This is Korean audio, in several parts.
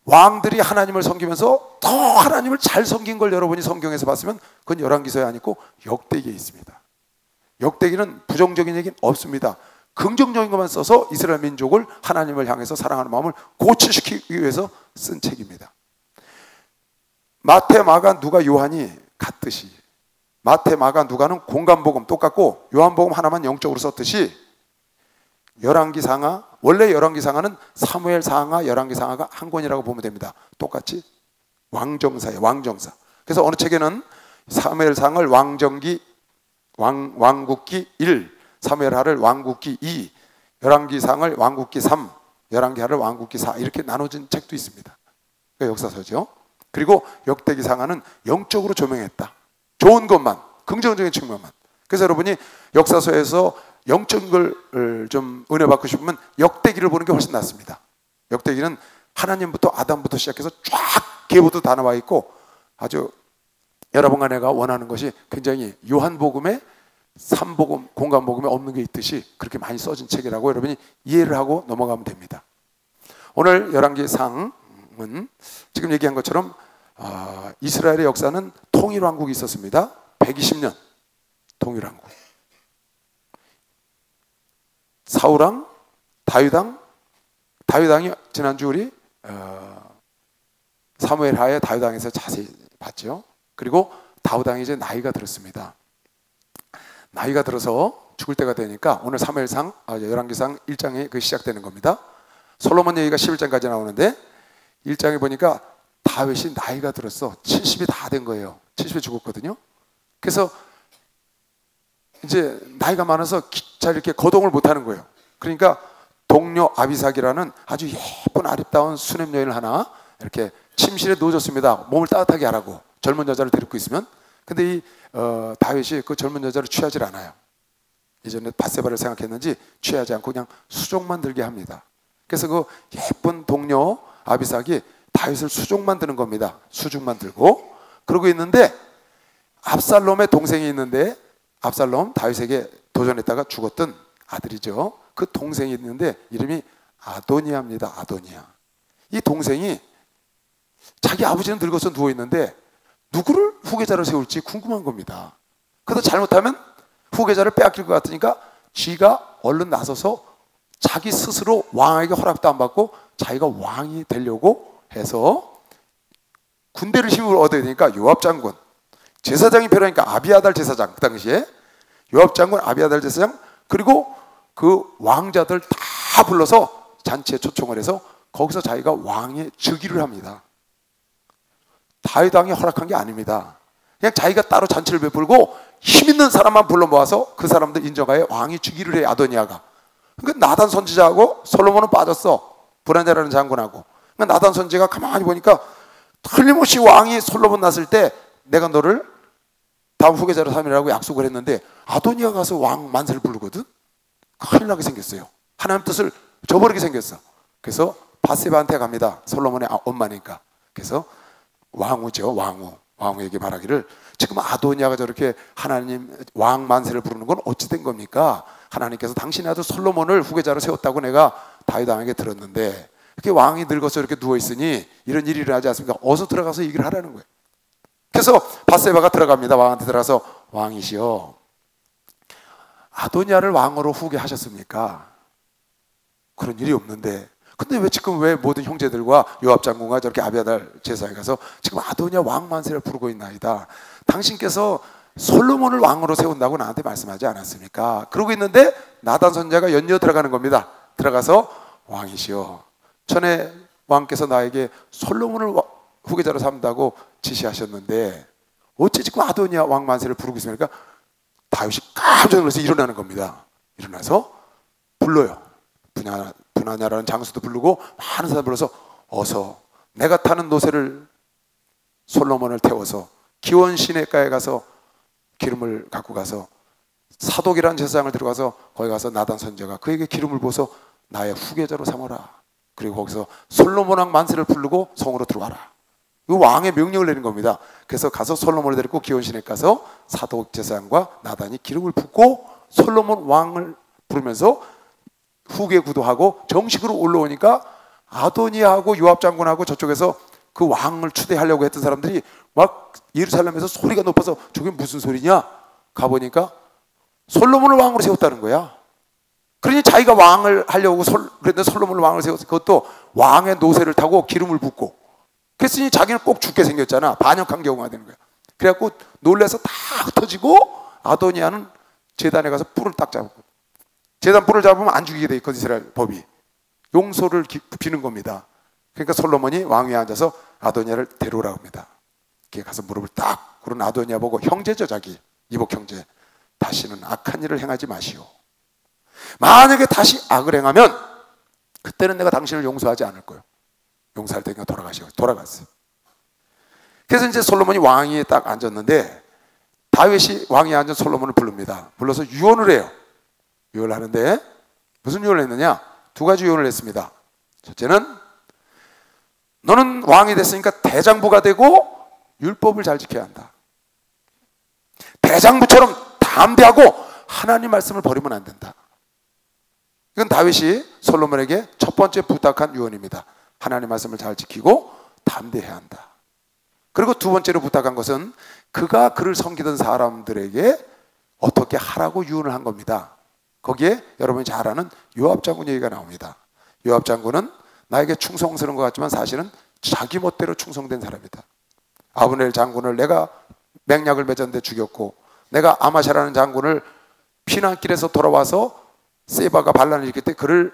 왕들이 하나님을 섬기면서 더 하나님을 잘 섬긴 걸 여러분이 성경에서 봤으면 그건 열왕기서에 아니고 역대기에 있습니다. 역대기는 부정적인 얘기는 없습니다. 긍정적인 것만 써서 이스라엘 민족을 하나님을 향해서 사랑하는 마음을 고취시키기 위해서 쓴 책입니다. 마태, 마가, 누가, 요한이 같듯이, 마태, 마가, 누가는 공간복음 똑같고 요한복음 하나만 영적으로 썼듯이, 열왕기상하, 원래 열왕기상하는 사무엘상하, 열왕기상하가 한 권이라고 보면 됩니다. 똑같이 왕정사예요. 왕정사. 그래서 어느 책에는 사무엘상을 왕국기 1, 사무엘하를 왕국기 2, 열왕기상을 왕국기 3, 열왕기하를 왕국기 4 이렇게 나눠진 책도 있습니다. 그러니까 역사서죠. 그리고 역대기상하는 영적으로 조명했다. 좋은 것만, 긍정적인 측면만. 그래서 여러분이 역사서에서 영적인 걸 좀 은혜 받고 싶으면 역대기를 보는 게 훨씬 낫습니다. 역대기는 하나님부터 아담부터 시작해서 쫙 계보도 다 나와 있고 아주 여러분과 내가 원하는 것이 굉장히 요한복음에 삼복음, 공간복음에 없는 게 있듯이 그렇게 많이 써진 책이라고 여러분이 이해를 하고 넘어가면 됩니다. 오늘 열왕기상은 지금 얘기한 것처럼 이스라엘의 역사는 통일왕국이 있었습니다. 120년 통일왕국. 사울왕, 다윗왕이 지난주 우리 사무엘하의 다윗왕에서 자세히 봤죠. 그리고 다윗왕이 이제 나이가 들었습니다. 나이가 들어서 죽을 때가 되니까 오늘 사무엘상, 열왕기상 1장에 그 시작되는 겁니다. 솔로몬 얘기가 11장까지 나오는데 1장에 보니까 다윗이 나이가 들었어. 70이 다 된 거예요. 70에 죽었거든요. 그래서 이제 나이가 많아서 잘 이렇게 거동을 못하는 거예요. 그러니까 동료 아비삭이라는 아주 예쁜 아름다운 수냄 여인을 하나 이렇게 침실에 놓아줬습니다. 몸을 따뜻하게 하라고. 젊은 여자를 데리고 있으면. 근데 이 다윗이 그 젊은 여자를 취하지 않아요. 예전에 밧세바를 생각했는지 취하지 않고 그냥 수종만 들게 합니다. 그래서 그 예쁜 동료 아비삭이 다윗을 수종만 드는 겁니다. 수중만 들고. 그러고 있는데 압살롬의 동생이 있는데, 압살롬 다윗에게 도전했다가 죽었던 아들이죠. 그 동생이 있는데 이름이 아도니아입니다. 아도니아. 이 동생이 자기 아버지는 늙어서 누워있는데 누구를 후계자로 세울지 궁금한 겁니다. 그래서 잘못하면 후계자를 빼앗길 것 같으니까 지가 얼른 나서서 자기 스스로 왕에게 허락도 안 받고 자기가 왕이 되려고 해서 군대를 힘을 얻어야 되니까 요압 장군, 제사장이 필요하니까 아비아달 제사장, 그 당시에 요압 장군, 아비아달 제사장, 그리고 그 왕자들 다 불러서 잔치에 초청을 해서 거기서 자기가 왕의 즉위를 합니다. 다윗 왕이 허락한 게 아닙니다. 그냥 자기가 따로 잔치를 베풀고 힘 있는 사람만 불러 모아서 그 사람들 인정하에 왕이 즉위를 해. 아도니아가. 그러니까 나단 선지자하고 솔로몬은 빠졌어. 브라냐라는 장군하고. 그러니까 나단 선지자가 가만히 보니까 틀림없이 왕이 솔로몬 났을 때 내가 너를 다음 후계자로 삼으라고 약속을 했는데 아도니아가 가서 왕 만세를 부르거든. 큰일 나게 생겼어요. 하나님 뜻을 저버리게 생겼어. 그래서 밧세바한테 갑니다. 솔로몬의 엄마니까. 그래서 왕후죠. 왕후에게 말하기를 지금 아도니아가 저렇게 하나님 왕 만세를 부르는 건 어찌 된 겁니까? 하나님께서 당신의 아들 솔로몬을 후계자로 세웠다고 내가 다윗 왕에게 들었는데 이렇게 왕이 늙어서 이렇게 누워있으니 이런 일이 일어나지 않습니까? 어서 들어가서 얘기를 하라는 거예요. 그래서 밧세바가 들어갑니다. 왕한테 들어가서 왕이시여, 아도니아를 왕으로 후계하셨습니까? 그런 일이 없는데 근데 왜 지금 왜 모든 형제들과 요압 장군과 저렇게 아비아달 제사에 가서 지금 아도니아 왕 만세를 부르고 있나이다. 당신께서 솔로몬을 왕으로 세운다고 나한테 말씀하지 않았습니까? 그러고 있는데 나단 선지자가 연이어 들어가는 겁니다. 들어가서 왕이시여, 전에 왕께서 나에게 솔로몬을 후계자로 삼다고 지시하셨는데 어째 지금 아도니아 왕 만세를 부르고 있습니까? 다윗이 깜짝 놀라서 일어나는 겁니다. 일어나서 불러요. 분하냐라는 장수도 부르고 많은 사람 불러서 어서 내가 타는 노새를 솔로몬을 태워서 기원 시내가에 가서 기름을 갖고 가서 사독이라는 제사장을 들어가서 거기 가서 나단 선지자가 그에게 기름을 부어서 나의 후계자로 삼아라. 그리고 거기서 솔로몬 왕 만세를 부르고 성으로 들어와라. 이 왕의 명령을 내린 겁니다. 그래서 가서 솔로몬을 데리고 기원 시내에 가서 사독 제사장과 나단이 기름을 붓고 솔로몬 왕을 부르면서 후계 구도하고 정식으로 올라오니까 아도니아하고 요압 장군하고 저쪽에서 그 왕을 추대하려고 했던 사람들이 막 예루살렘에서 소리가 높아서 저게 무슨 소리냐? 가보니까 솔로몬을 왕으로 세웠다는 거야. 그러니 자기가 왕을 하려고 그랬는데 솔로몬을 왕을 세웠어. 그것도 왕의 노새를 타고 기름을 붓고. 그랬으니 자기는 꼭 죽게 생겼잖아. 반역한 경우가 되는 거야. 그래갖고 놀래서 다 흩어지고 아도니아는 제단에 가서 뿔을 딱 잡고, 제단 뿔을 잡으면 안 죽이게 돼 있거든, 이스라엘 법이. 용서를 비는 겁니다. 그러니까 솔로몬이 왕위에 앉아서 아도니아를 데려오라고 합니다. 가서 무릎을 딱 꿇은 아도니아 보고, 형제죠, 자기 이복 형제, 다시는 악한 일을 행하지 마시오. 만약에 다시 악을 행하면 그때는 내가 당신을 용서하지 않을 거예요. 용서할 때니까 돌아갔어요. 그래서 이제 솔로몬이 왕위에 딱 앉았는데, 다윗이 왕위에 앉은 솔로몬을 부릅니다. 불러서 유언을 해요. 유언을 하는데 무슨 유언을 했느냐? 두 가지 유언을 했습니다. 첫째는, 너는 왕이 됐으니까 대장부가 되고 율법을 잘 지켜야 한다. 대장부처럼 담대하고 하나님 말씀을 버리면 안 된다. 이건 다윗이 솔로몬에게 첫 번째 부탁한 유언입니다. 하나님 말씀을 잘 지키고 담대해야 한다. 그리고 두 번째로 부탁한 것은 그가 그를 섬기던 사람들에게 어떻게 하라고 유언을 한 겁니다. 거기에 여러분이 잘 아는 요압 장군 얘기가 나옵니다. 요압 장군은 나에게 충성스러운 것 같지만 사실은 자기 멋대로 충성된 사람이다. 아브넬 장군을 내가 맹약을 맺었는데 죽였고, 내가 아마샤라는 장군을 피난길에서 돌아와서 세바가 반란을 일으킬 때 그를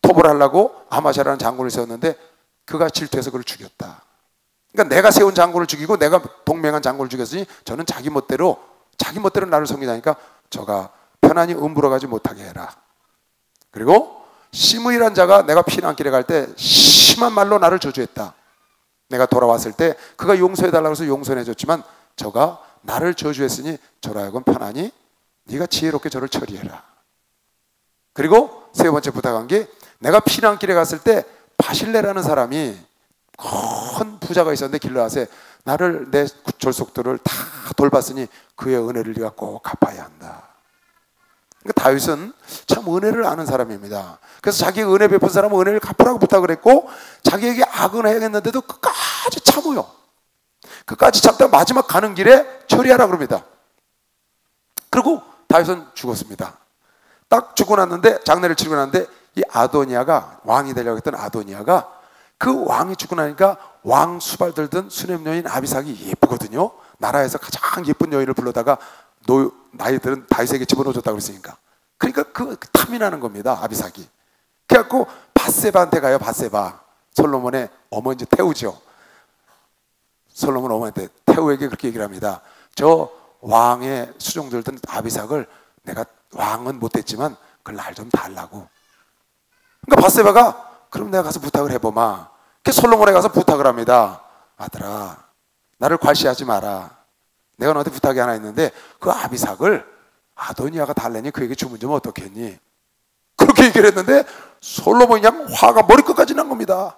토벌하려고 아마샤라는 장군을 세웠는데 그가 질투해서 그를 죽였다. 그러니까 내가 세운 장군을 죽이고 내가 동맹한 장군을 죽였으니 저는 자기 멋대로 나를 섬기다니까 저가 편안히 음부러가지 못하게 해라. 그리고 시므이란 자가 내가 피난길에 갈 때 심한 말로 나를 저주했다. 내가 돌아왔을 때 그가 용서해달라고 해서 용서해줬지만 저가 나를 저주했으니 저로 하여금 편안히 네가 지혜롭게 저를 처리해라. 그리고 세 번째 부탁한 게, 내가 피난길에 갔을 때 바실레라는 사람이 큰 부자가 있었는데 길르앗에 나를, 내 졸속들을 다 돌봤으니 그의 은혜를 네가 꼭 갚아야 한다. 그러니까 다윗은 참 은혜를 아는 사람입니다. 그래서 자기 은혜 베푼 사람은 은혜를 갚으라고 부탁을 했고, 자기에게 악은 해야겠는데도 끝까지 참어요. 끝까지 참다 마지막 가는 길에 처리하라 그럽니다. 그리고 다윗은 죽었습니다. 딱 죽고 났는데, 장례를 치르고 났는데, 이 아도니아가, 왕이 되려고 했던 아도니아가, 그 왕이 죽고 나니까 왕 수발 들던 수냄 여인 아비삭이 예쁘거든요. 나라에서 가장 예쁜 여인을 불러다가 나이들은 다윗에게 집어넣어줬다고 그랬으니까. 그러니까 그 탐이 나는 겁니다, 아비삭이. 그래갖고 밧세바한테 가요. 밧세바, 솔로몬의 어머니 태우죠. 솔로몬 어머니한테, 태우에게 그렇게 얘기를 합니다. 저 왕의 수종 들던 아비삭을 내가 왕은 못했지만 그걸 날 좀 달라고. 그러니까 밧세바가 그럼 내가 가서 부탁을 해보마. 그 솔로몬에 가서 부탁을 합니다. 아들아, 나를 괄시하지 마라. 내가 너한테 부탁이 하나 있는데 그 아비삭을 아도니아가 달래니 그에게 주면 좀 어떻겠니? 그렇게 얘기를 했는데 솔로몬이 그냥 화가 머리끝까지 난 겁니다.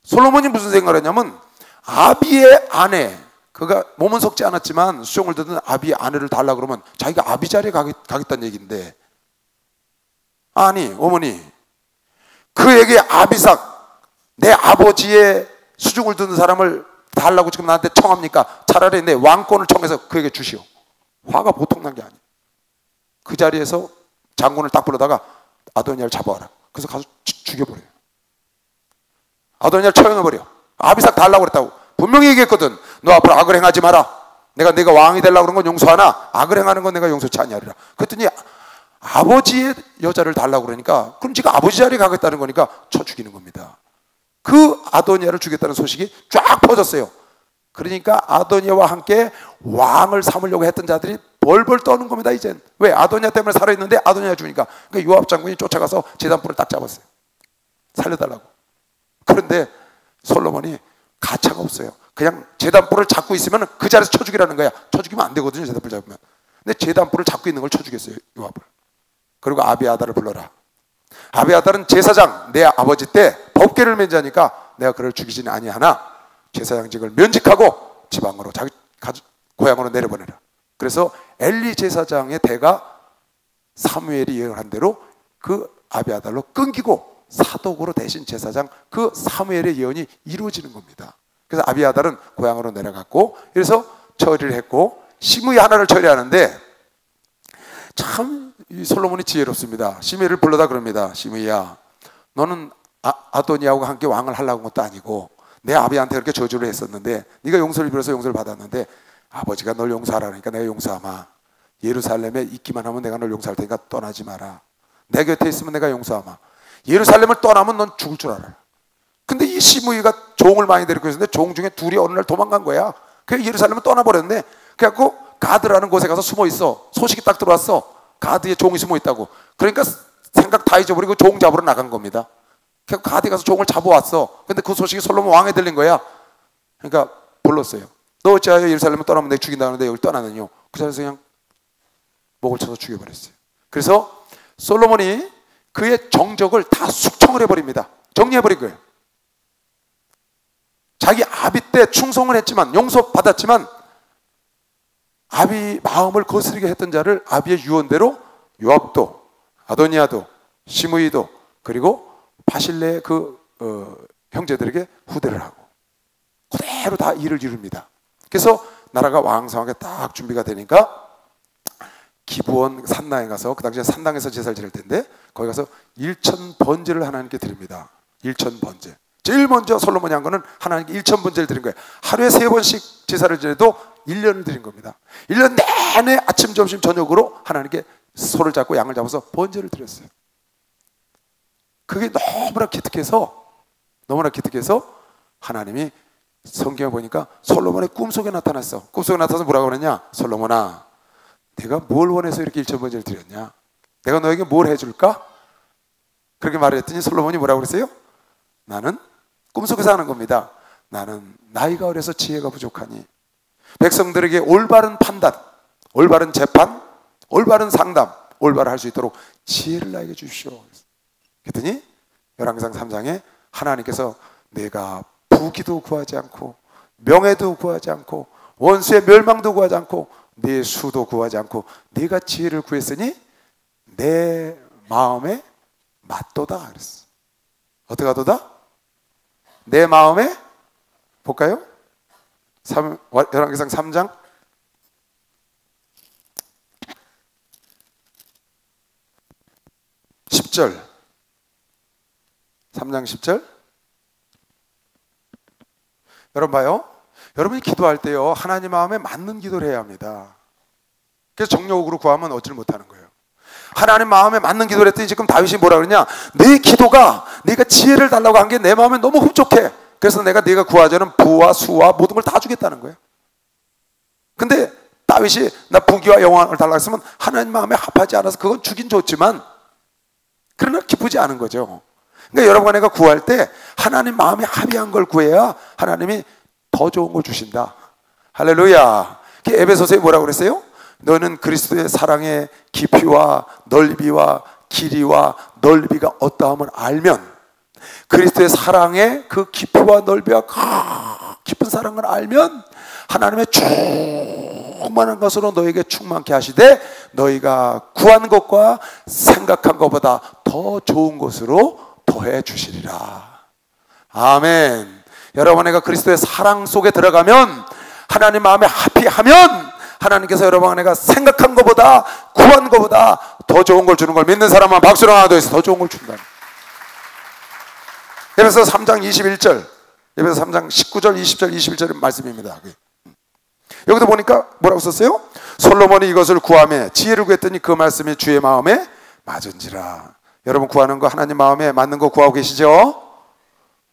솔로몬이 무슨 생각을 했냐면, 아비의 아내, 그가 몸은 속지 않았지만 수종을 듣는 아비의 아내를 달라 그러면 자기가 아비 자리에 가겠다는 얘기인데, 아니 어머니, 그에게 아비삭, 내 아버지의 수종을 듣는 사람을 달라고 지금 나한테 청합니까? 차라리 내 왕권을 청해서 그에게 주시오. 화가 보통 난 게 아니에요. 그 자리에서 장군을 딱 불러다가 아도니아를 잡아와라. 그래서 가서 죽여버려요. 아도니아를 처형해버려. 아비삭 달라고 그랬다고 분명히 얘기했거든. 너 앞으로 악을 행하지 마라. 내가 왕이 되려고 그런 건 용서하나 악을 행하는 건 내가 용서치 아니하리라. 그랬더니 아버지의 여자를 달라고 그러니까, 그럼 지가 아버지 자리에 가겠다는 거니까 쳐 죽이는 겁니다. 그 아도니아를 죽였다는 소식이 쫙 퍼졌어요. 그러니까 아도니아와 함께 왕을 삼으려고 했던 자들이 벌벌 떠는 겁니다. 이젠 왜? 아도니아 때문에 살아있는데 아도니아 죽으니까. 그러니까 요압 장군이 쫓아가서 제단불을 딱 잡았어요. 살려달라고. 그런데 솔로몬이 가차가 없어요. 그냥 제단불을 잡고 있으면 그 자리에서 쳐 죽이라는 거야. 쳐 죽이면 안 되거든요, 제단불 잡으면. 근데 제단불을 잡고 있는 걸 쳐 죽였어요, 요압을. 그리고 아비아달을 불러라. 아비아달은 제사장, 내 아버지 때 법궤를 맨 자니까 내가 그를 죽이지는 아니하나 제사장직을 면직하고 지방으로 자기 고향으로 내려보내라. 그래서 엘리 제사장의 대가 사무엘이 예언한 대로 그 아비아달로 끊기고 사독으로 대신 제사장 그 사무엘의 예언이 이루어지는 겁니다. 그래서 아비아달은 고향으로 내려갔고, 그래서 처리를 했고, 시므이 하나를 처리하는데 참 이 솔로몬이 지혜롭습니다. 시므이를 불러다 그럽니다. 시므이야, 너는 아도니아하고 함께 왕을 하려고 한 것도 아니고 내 아비한테 그렇게 저주를 했었는데 네가 용서를 빌어서 용서를 받았는데 아버지가 널 용서하라니까 내가 용서하마. 예루살렘에 있기만 하면 내가 널 용서할 테니까 떠나지 마라. 내 곁에 있으면 내가 용서하마. 예루살렘을 떠나면 넌 죽을 줄 알아. 근데 이 시므이가 종을 많이 데리고 있었는데 종 중에 둘이 어느 날 도망간 거야. 그래서 예루살렘을 떠나버렸네. 그래갖고 가드라는 곳에 가서 숨어 있어. 소식이 딱 들어왔어. 가드에 종이 숨어 있다고. 그러니까 생각 다 잊어버리고 종 잡으러 나간 겁니다. 그래서 가드에 가서 종을 잡아왔어. 근데 그 소식이 솔로몬 왕에 들린 거야. 그러니까 불렀어요. 너 어찌하여 예루살렘을 떠나면 내가 죽인다는데 여기 떠나느뇨. 그 자리에서 그냥 목을 쳐서 죽여버렸어요. 그래서 솔로몬이 그의 정적을 다 숙청을 해버립니다. 정리해버린 거예요. 자기 아비 때 충성을 했지만, 용서받았지만 아비 마음을 거스르게 했던 자를 아비의 유언대로 요압도, 아도니아도, 시므이도, 그리고 바실레의 그 형제들에게 후대를 하고 그대로 다 일을 이룹니다. 그래서 나라가 왕성하게 딱 준비가 되니까 기브온 산당에 가서, 그 당시에 산당에서 제사를 지낼 텐데 거기 가서 1000번제를 하나님께 드립니다. 1000번제. 제일 먼저 솔로몬이 한 거는 하나님께 1000번제를 드린 거예요. 하루에 3번씩 제사를 지내도 1년을 드린 겁니다. 1년 내내 아침, 점심, 저녁으로 하나님께 소를 잡고 양을 잡아서 번제를 드렸어요. 그게 너무나 기특해서 하나님이 성경에 보니까 솔로몬의 꿈속에 나타났어. 꿈속에 나타나서 뭐라고 그러냐? 솔로몬아, 내가 뭘 원해서 이렇게 1000번제를 드렸냐? 내가 너에게 뭘 해줄까? 그렇게 말했더니 솔로몬이 뭐라고 그랬어요? 나는 꿈속에서 하는 겁니다. 나는 나이가 어려서 지혜가 부족하니 백성들에게 올바른 판단, 올바른 재판, 올바른 상담, 올바른 할 수 있도록 지혜를 나에게 주십시오. 그랬더니 열왕기상 3장에 하나님께서 내가 부귀도 구하지 않고 명예도 구하지 않고 원수의 멸망도 구하지 않고 네 수도 구하지 않고 네가 지혜를 구했으니 내 마음에 맞도다 그랬어. 어떻게 하도다? 내 마음에, 볼까요? 열왕기상 3장 10절. 3장 10절. 여러분 봐요. 여러분이 기도할 때요, 하나님 마음에 맞는 기도를 해야 합니다. 그래서 정욕으로 구하면 얻지를 못하는 거예요. 하나님 마음에 맞는 기도를 했더니 지금 다윗이 뭐라 그러냐? 내 기도가, 네가 지혜를 달라고 한 게 내 마음에 너무 흡족해. 그래서 내가 네가 구하자는 부와 수와 모든 걸 다 주겠다는 거예요. 근데 다윗이 나 부귀와 영광을 달라고 했으면 하나님 마음에 합하지 않아서 그건 주긴 좋지만 그러나 기쁘지 않은 거죠. 그러니까 여러분과 내가 구할 때 하나님 마음에 합의한 걸 구해야 하나님이 더 좋은 걸 주신다. 할렐루야. 에베소서에 뭐라고 그랬어요? 너는 그리스도의 사랑의 깊이와 넓이와 길이와 넓이가 어떠함을 알면, 그리스도의 사랑의 그 깊이와 넓이와 깊은 사랑을 알면 하나님의 충만한 것으로 너에게 충만케 하시되 너희가 구한 것과 생각한 것보다 더 좋은 것으로 더해 주시리라. 아멘. 여러분, 내가 그리스도의 사랑 속에 들어가면, 하나님 마음에 합의하면 하나님께서 여러분 내가 생각한 것보다, 구한 것보다 더 좋은 걸 주는 걸 믿는 사람은 박수로 하나 더 해서 더 좋은 걸 준다. 에베소 3장 21절, 에베소 3장 19절, 20절, 21절의 말씀입니다. 여기도 보니까 뭐라고 썼어요? 솔로몬이 이것을 구하며 지혜를 구했더니 그 말씀이 주의 마음에 맞은지라. 여러분, 구하는 거 하나님 마음에 맞는 거 구하고 계시죠?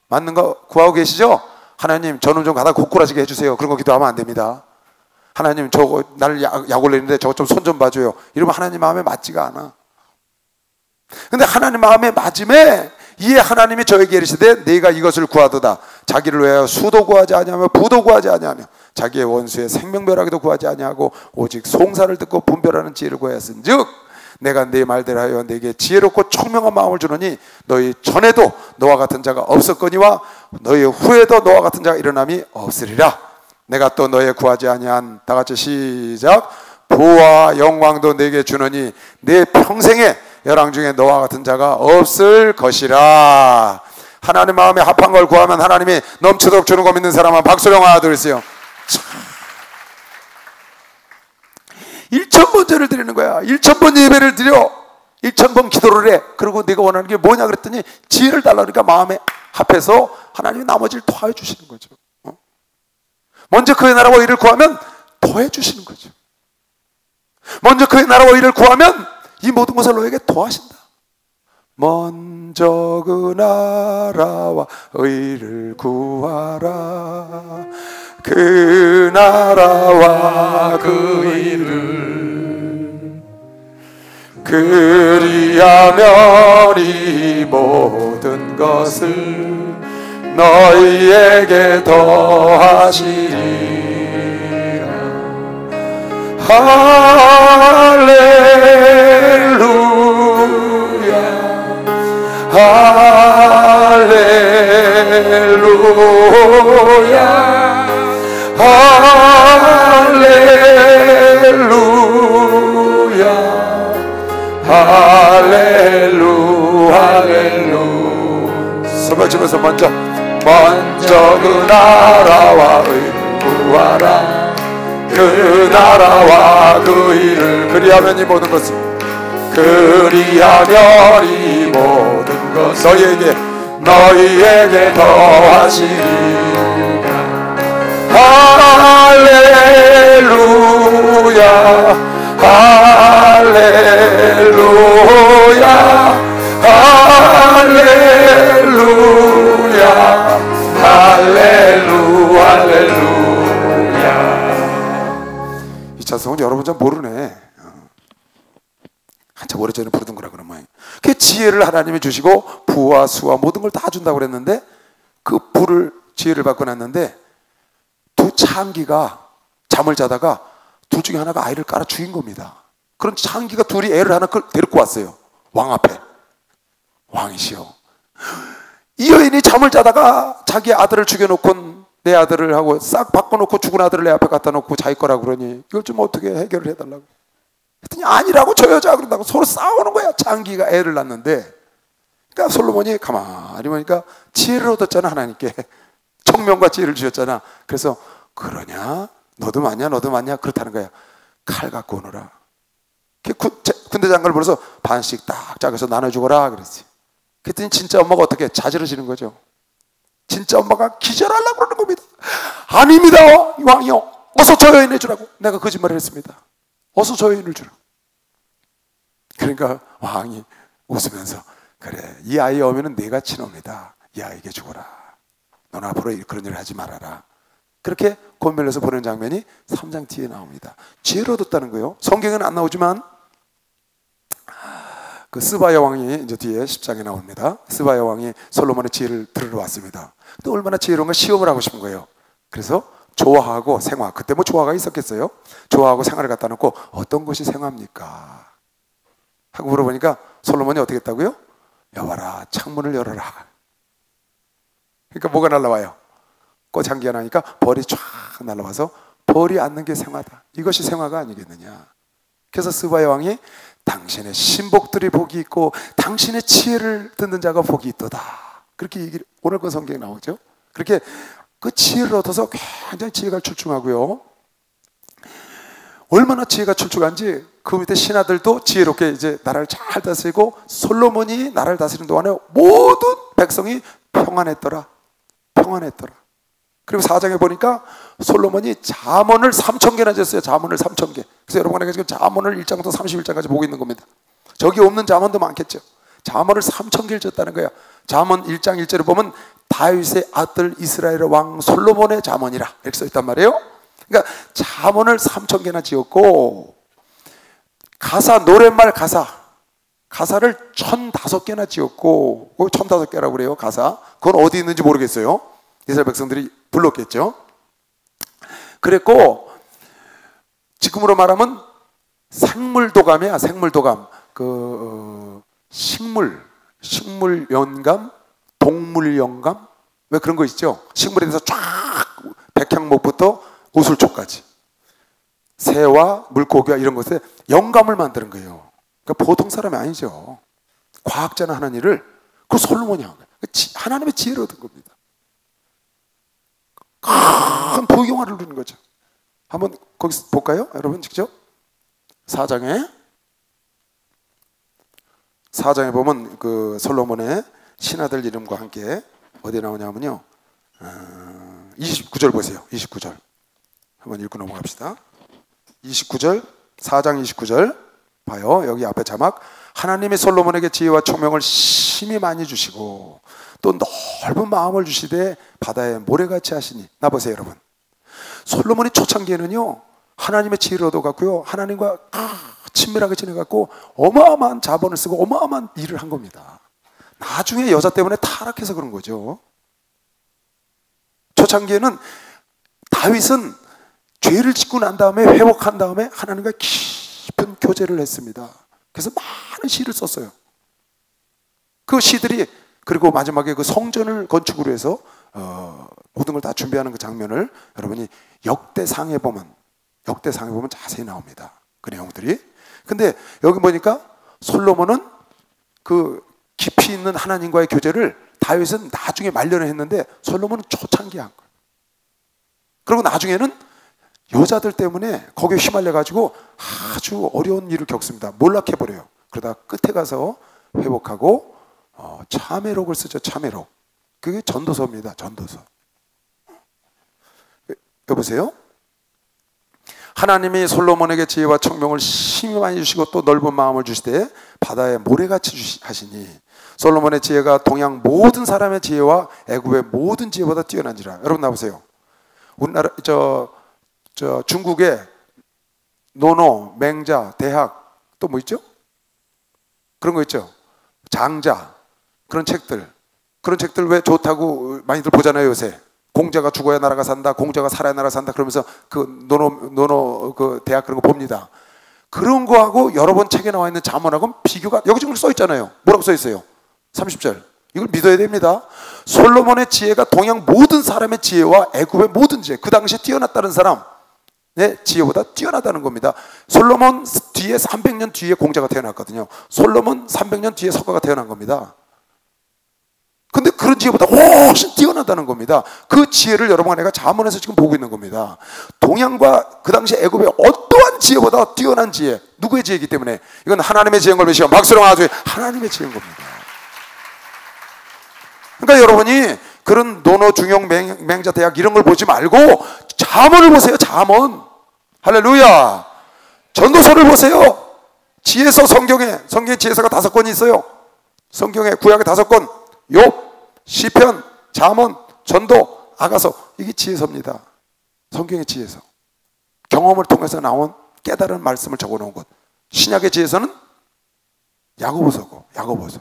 맞는 거 구하고 계시죠? 하나님, 저는 좀 가다 고꾸라지게 해주세요. 그런 거 기도하면 안 됩니다. 하나님, 저거 나를 약 올리는데 저거 좀 손 좀 봐줘요. 이러면 하나님 마음에 맞지가 않아. 근데 하나님 마음에 맞음에 이에 하나님이 저에게 이르시되 네가 이것을 구하도다. 자기를 위하여 수도 구하지 아니하며 부도 구하지 아니하며 자기의 원수의 생명멸하기도 구하지 아니하고 오직 송사를 듣고 분별하는 지혜를 구하였은즉 내가 네 말대로 하여 네게 지혜롭고 총명한 마음을 주노니 너희 전에도 너와 같은 자가 없었거니와 너희 후에도 너와 같은 자가 일어남이 없으리라. 내가 또 너의 구하지 아니한, 다 같이 시작, 부와 영광도 네게 주노니 네 평생에 열왕 중에 너와 같은 자가 없을 것이라. 하나님 마음에 합한 걸 구하면 하나님이 넘치도록 주는 거 믿는 사람은 박수령 하나 들으세요. 1,000번째를 드리는 거야. 1,000번 예배를 드려. 1,000번 기도를 해. 그리고 네가 원하는 게 뭐냐 그랬더니 지혜를 달라. 그러니까 마음에 합해서 하나님이 나머지를 더해 주시는 거죠. 먼저 그의 나라와 의를 구하면 더해 주시는 거죠. 먼저 그의 나라와 의를 구하면 이 모든 것을 너에게 더하신다. 먼저 그 나라와 의를 구하라. 그 나라와 그 의를 그리하면 이 모든 것을 너희에게 더하시리라. 할렐루야 할렐루야 할렐루야 할렐루 할렐루. 서발집에서 먼저 그 나라와 의를 구하라. 그 나라와 그 일을 그리하면 이 모든 것을 그리하면 이 모든 것 너희에게 더하시리라. 할렐루야 할렐루야 할렐루야 할렐루 할렐루야. 이 찬송은 여러분 잘 모르네. 한참 오래전에 부르던 거라 그러면 그 지혜를 하나님이 주시고 부와 수와 모든 걸 다 준다고 그랬는데 그 부를 지혜를 받고 났는데 두 창기가 잠을 자다가 둘 중에 하나가 아이를 깔아 죽인 겁니다. 그런 창기가 둘이 애를 하나 데리고 왔어요. 왕 앞에. 왕이시여, 이 여인이 잠을 자다가 자기 아들을 죽여놓고 내 아들을 하고 싹 바꿔놓고 죽은 아들을 내 앞에 갖다 놓고 자기 거라고 그러니 이걸 좀 어떻게 해결을 해달라고 했더니 아니라고 저 여자가 그런다고 서로 싸우는 거야. 창기가 애를 낳는데. 그러니까 솔로몬이 가만히 보니까 지혜를 얻었잖아. 하나님께 청명과 지혜를 주셨잖아. 그래서 그러냐 너도 맞냐 너도 맞냐 그렇다는 거야. 칼 갖고 오너라. 군대 장관을 불러서 반씩 딱 짜서 나눠주거라 그랬지. 그랬더니 진짜 엄마가 어떻게 자지러지는 거죠. 진짜 엄마가 기절하려고 그러는 겁니다. 아닙니다 왕이요, 어서 저 여인을 주라고. 내가 거짓말을 했습니다. 어서 저 여인을 주라. 그러니까 왕이 웃으면서 그래 이 아이 오면은 내가 친옵니다. 이 아이에게 주거라. 넌 앞으로 그런 일을 하지 말아라. 그렇게 권면해서 보는 장면이 3장 뒤에 나옵니다. 지혜를 얻었다는 거예요. 성경에는 안 나오지만 그 스바야 왕이 이제 뒤에 10장에 나옵니다. 스바야 왕이 솔로몬의 지혜를 들으러 왔습니다. 또 얼마나 지혜로운가 시험을 하고 싶은 거예요. 그래서 조화하고 생화, 그때 뭐 조화가 있었겠어요? 조화하고 생화를 갖다 놓고 어떤 것이 생화입니까? 하고 물어보니까 솔로몬이 어떻게 했다고요? 여봐라 창문을 열어라. 그러니까 뭐가 날라와요? 꽃향기가 나니까 벌이 쫙 날라와서 벌이 앉는 게 생화다. 이것이 생화가 아니겠느냐. 그래서 스바야 왕이 당신의 신복들이 복이 있고 당신의 지혜를 듣는 자가 복이 있도다. 그렇게 얘기를 오늘 그 성경에 나오죠. 그렇게 그 지혜를 얻어서 굉장히 지혜가 출중하고요. 얼마나 지혜가 출중한지 그 밑에 신하들도 지혜롭게 이제 나라를 잘 다스리고 솔로몬이 나라를 다스리는 동안에 모든 백성이 평안했더라. 평안했더라. 그리고 4장에 보니까 솔로몬이 잠언을 3,000개나 졌어요. 잠언을 3,000개. 그래서 여러분에게 지금 잠언을 1장부터 31장까지 보고 있는 겁니다. 저기 없는 잠언도 많겠죠. 잠언을 3,000개를 졌다는 거야. 잠언 1장 1절을 보면 다윗의 아들 이스라엘의 왕 솔로몬의 잠언이라 이렇게 써있단 말이에요. 그러니까 잠언을 3,000개나 지었고 가사, 노랫말 가사를 1,005개나 지었고 1,005개라고 그래요. 가사. 그건 어디 있는지 모르겠어요. 이스라엘 백성들이 불렀겠죠. 그랬고 지금으로 말하면 생물도감이야. 생물도감. 식물 영감, 동물 영감, 왜 그런 거 있죠? 식물에 대해서 쫙 백향목부터 오술초까지 새와 물고기와 이런 것에 영감을 만드는 거예요. 그러니까 보통 사람이 아니죠. 과학자는 하는 일을 그 솔로몬이 한 거예요. 하나님의 지혜를 얻은 겁니다. 큰 부경화를 누리는 거죠. 한번 거기서 볼까요? 여러분 직접 4장에 보면 그 솔로몬의 신하들 이름과 함께 어디에 나오냐면요, 29절 보세요. 29절 한번 읽고 넘어갑시다. 29절, 4장 29절 봐요. 여기 앞에 자막, 하나님이 솔로몬에게 지혜와 총명을 심히 많이 주시고 또 넓은 마음을 주시되 바다에 모래같이 하시니. 나 보세요 여러분, 솔로몬이 초창기에는요 하나님의 지혜를 얻어갖고요 하나님과 친밀하게 지내갖고 어마어마한 자본을 쓰고 어마어마한 일을 한 겁니다. 나중에 여자 때문에 타락해서 그런 거죠. 초창기에는 다윗은 죄를 짓고 난 다음에 회복한 다음에 하나님과 깊은 교제를 했습니다. 그래서 많은 시를 썼어요. 그 시들이, 그리고 마지막에 그 성전을 건축으로 해서 모든 걸 다 준비하는 그 장면을 여러분이 역대상에 보면 자세히 나옵니다. 그 내용들이. 근데 여기 보니까 솔로몬은 그 깊이 있는 하나님과의 교제를 다윗은 나중에 말년에 했는데 솔로몬은 초창기에 한 거예요. 그리고 나중에는 여자들 때문에 거기에 휘말려가지고 아주 어려운 일을 겪습니다. 몰락해버려요. 그러다 끝에 가서 회복하고 참회록을 쓰죠. 참회록. 그게 전도서입니다. 전도서. 여보세요? 하나님이 솔로몬에게 지혜와 청명을 심히 많이 주시고 또 넓은 마음을 주시되 바다에 모래같이 하시니 솔로몬의 지혜가 동양 모든 사람의 지혜와 애굽의 모든 지혜보다 뛰어난지라. 여러분 나보세요. 우리나라 중국에 노노, 맹자, 대학 또 뭐 있죠? 그런 거 있죠? 장자, 그런 책들 왜 좋다고 많이들 보잖아요 요새. 공자가 죽어야 나라가 산다, 공자가 살아야 나라가 산다 그러면서 그 노노 그 대학 그런 거 봅니다. 그런 거하고 여러 번 책에 나와 있는 잠언하고는 비교가, 여기 지금 써 있잖아요. 뭐라고 써 있어요? 30절. 이걸 믿어야 됩니다. 솔로몬의 지혜가 동양 모든 사람의 지혜와 애굽의 모든 지혜, 그 당시에 뛰어났다는 사람의 지혜보다 뛰어나다는 겁니다. 솔로몬 뒤에 300년 뒤에 공자가 태어났거든요. 솔로몬 300년 뒤에 석가가 태어난 겁니다. 근데 그런 지혜보다 훨씬 뛰어나다는 겁니다. 그 지혜를 여러분과 내가 잠언에서 지금 보고 있는 겁니다. 동양과 그 당시 애굽의 어떠한 지혜보다 뛰어난 지혜, 누구의 지혜이기 때문에 이건 하나님의 지혜인 걸 믿으시면 박수로 맞아요. 하나님의 지혜인 겁니다. 그러니까 여러분이 그런 노노, 중용, 맹자, 대학 이런 걸 보지 말고 잠언을 보세요. 잠언. 할렐루야. 전도서를 보세요. 지혜서, 성경에 지혜서가 5권이 있어요. 성경에 구약에 5권. 욥, 시편, 잠언, 전도, 아가서. 이게 지혜서입니다. 성경의 지혜서. 경험을 통해서 나온 깨달은 말씀을 적어놓은 것. 신약의 지혜서는 야고보서고, 야고보서.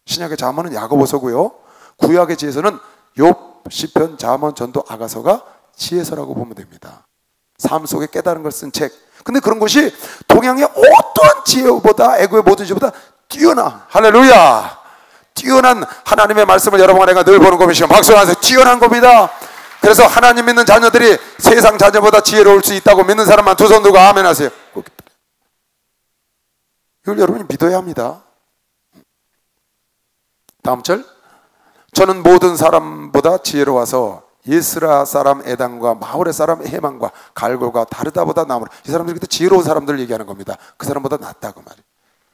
신약의 잠언은 야고보서고요. 구약의 지혜서는 욥, 시편, 잠언, 전도, 아가서가 지혜서라고 보면 됩니다. 삶 속에 깨달은 걸 쓴 책. 근데 그런 것이 동양의 어떠한 지혜보다, 애굽의 모든 지혜보다 뛰어나. 할렐루야. 뛰어난 하나님의 말씀을 여러분과 내가 늘 보는 것이죠. 박수 하세요. 뛰어난 겁니다. 그래서 하나님 믿는 자녀들이 세상 자녀보다 지혜로울 수 있다고 믿는 사람만 두 손 들고 아멘 하세요. 이걸 여러분이 믿어야 합니다. 다음 절. 저는 모든 사람보다 지혜로워서 예스라 사람 에단과 마홀의 사람 헤만과 갈골과 다르다보다 나무라. 이 사람들이 그때 지혜로운 사람들을 얘기하는 겁니다. 그 사람보다 낫다 그 말이에요.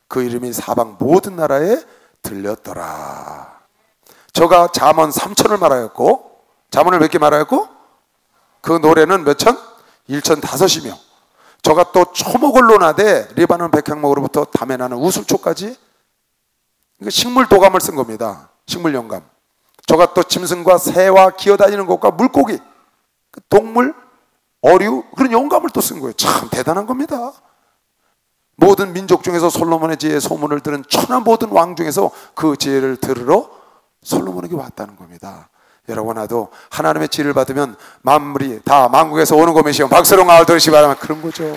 그 이름이 사방 모든 나라에 들렸더라. 저가 잠언 3천을 말하였고, 잠언을 몇 개 말하였고, 그 노래는 몇 천? 1,005이며 저가 또 초목을 논하되 리바논 백향목으로부터 담에 나는 우술초까지 식물 도감을 쓴 겁니다. 식물 영감. 저가 또 짐승과 새와 기어다니는 것과 물고기, 동물, 어류, 그런 영감을 또 쓴 거예요. 참 대단한 겁니다. 모든 민족 중에서 솔로몬의 지혜의 소문을 들은 천하 모든 왕 중에서 그 지혜를 들으러 솔로몬에게 왔다는 겁니다. 여러분 나도 하나님의 지혜를 받으면 만물이 다 만국에서 오는 것이요 박수로 나올 들으시 바라면 그런 거죠.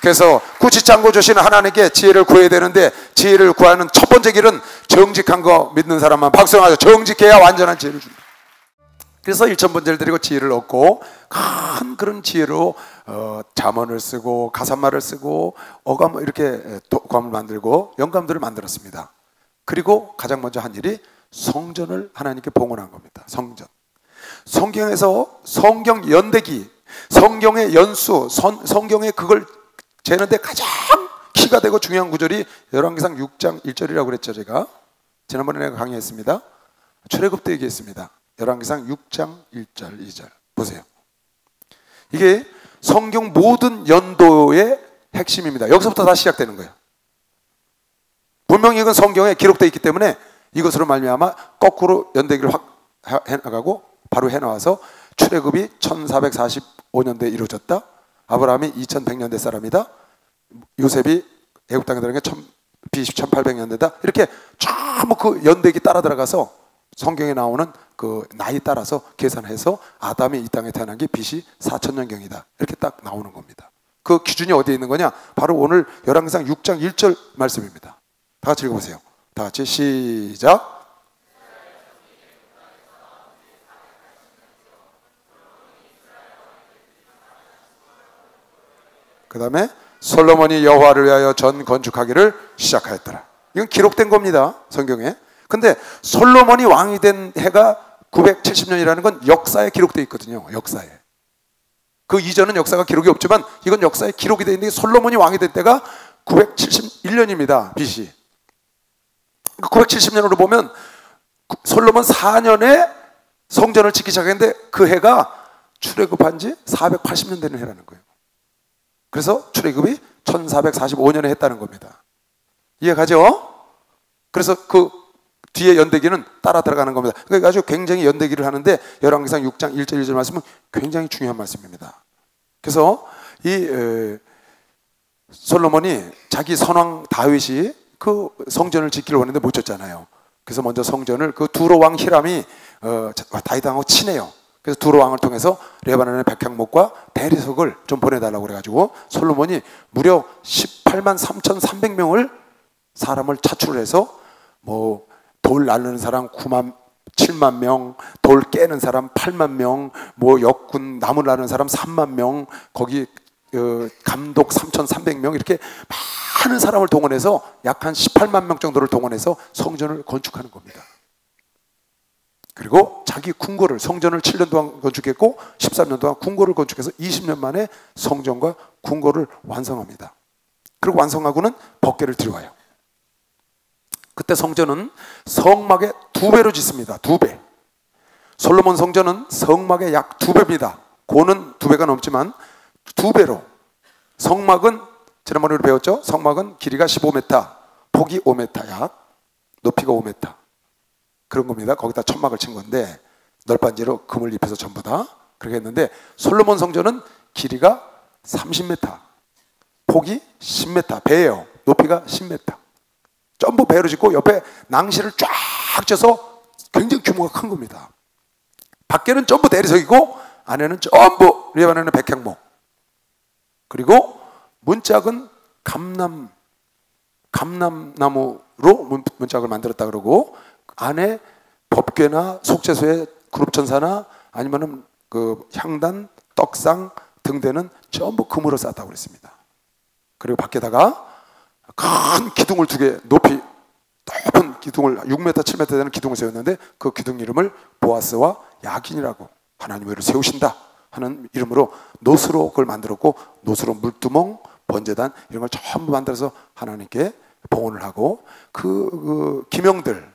그래서 구치창고 주시는 하나님께 지혜를 구해야 되는데 지혜를 구하는 첫 번째 길은 정직한 거 믿는 사람만 박수로 하죠. 정직해야 완전한 지혜를 줍니다. 그래서 1,000번제를 드리고 지혜를 얻고 큰 그런 지혜로 잠언을 쓰고 가사말을 쓰고 어감 이렇게 도감을 만들고 영감들을 만들었습니다. 그리고 가장 먼저 한 일이 성전을 하나님께 봉헌한 겁니다. 성전. 성경에서 성경 연대기, 성경의 연수, 성경의 그걸 재는데 가장 키가 되고 중요한 구절이 열왕기상 6장 1절이라고 그랬죠. 제가 지난번에 내가 강의했습니다. 출애굽 때 얘기했습니다. 열왕기상 6장 1절 2절 보세요. 이게 성경 모든 연도의 핵심입니다. 여기서부터 다 시작되는 거예요. 분명히 이건 성경에 기록되어 있기 때문에 이것으로 말미암아 거꾸로 연대기를 확 해나가고 바로 해나와서 출애굽이 1445년대에 이루어졌다. 아브라함이 2100년대 사람이다. 요셉이 애굽 땅에 들어간 게 BC 1800년대다. 이렇게 전부 그 연대기 따라 들어가서 성경에 나오는 그 나이 따라서 계산해서 아담이 이 땅에 태어난 게 BC 4000년경이다. 이렇게 딱 나오는 겁니다. 그 기준이 어디에 있는 거냐? 바로 오늘 열왕기상 6장 1절 말씀입니다. 다 같이 읽어보세요. 다 같이 시작. 그 다음에 솔로몬이 여호와를 위하여 전 건축하기를 시작하였더라. 이건 기록된 겁니다. 성경에. 근데 솔로몬이 왕이 된 해가 970년이라는 건 역사에 기록되어 있거든요. 역사에. 그 이전은 역사가 기록이 없지만 이건 역사에 기록이 되어 있는데 솔로몬이 왕이 된 때가 971년입니다. BC. 970년으로 보면 솔로몬 4년에 성전을 짓기 시작했는데 그 해가 출애굽한 지 480년 되는 해라는 거예요. 그래서 출애굽이 1445년에 했다는 겁니다. 이해가죠? 그래서 그 뒤에 연대기는 따라 들어가는 겁니다. 그러니까 아주 굉장히 연대기를 하는데 열왕기상 6장 1절 2절 말씀은 굉장히 중요한 말씀입니다. 그래서 이 솔로몬이 자기 선왕 다윗이 그 성전을 짓기를 원했는데 못 짓잖아요. 그래서 먼저 성전을 그 두로 왕 히람이 다윗 왕하고 친해요. 그래서 두로 왕을 통해서 레바논의 백향목과 대리석을 좀 보내달라고 그래가지고 솔로몬이 무려 18만 3,300명을 사람을 차출해서 뭐 돌 나르는 사람 7만 명, 돌 깨는 사람 8만 명, 뭐 역군 나무 나르는 사람 3만 명, 거기 감독 3,300명 이렇게 많은 사람을 동원해서 약 한 18만 명 정도를 동원해서 성전을 건축하는 겁니다. 그리고 자기 궁궐을 성전을 7년 동안 건축했고 13년 동안 궁궐을 건축해서 20년 만에 성전과 궁궐을 완성합니다. 그리고 완성하고는 법궤를 들여와요. 그때 성전은 성막의 2배로 짓습니다. 2배. 솔로몬 성전은 성막의 약 2배입니다. 고는 2배가 넘지만 2배로. 성막은 지난번에 우리 배웠죠? 성막은 길이가 15m, 폭이 5m 약, 높이가 5m. 그런 겁니다. 거기다 천막을 친 건데 널빤지로 금을 입혀서 전부 다 그렇게 했는데 솔로몬 성전은 길이가 30m, 폭이 10m, 배예요. 높이가 10m. 전부 배로 짓고 옆에 낭시를 쫙 쪄서 굉장히 규모가 큰 겁니다. 밖에는 전부 대리석이고 안에는 전부 레바논의 백향목. 그리고 문짝은 감람나무로 문짝을 만들었다 그러고 안에 법궤나 속죄소의 그룹천사나 아니면은 그 향단, 떡상 등대는 전부 금으로 쌌다고 그랬습니다. 그리고 밖에다가 큰 기둥을 2개 높이 높은 기둥을 6m, 7m 되는 기둥을 세웠는데 그 기둥 이름을 보아스와 야긴이라고 하나님 외로 세우신다 하는 이름으로 노스로 그걸 만들었고 노스로 물두멍, 번제단 이런 걸 전부 만들어서 하나님께 봉헌을 하고 그 기명들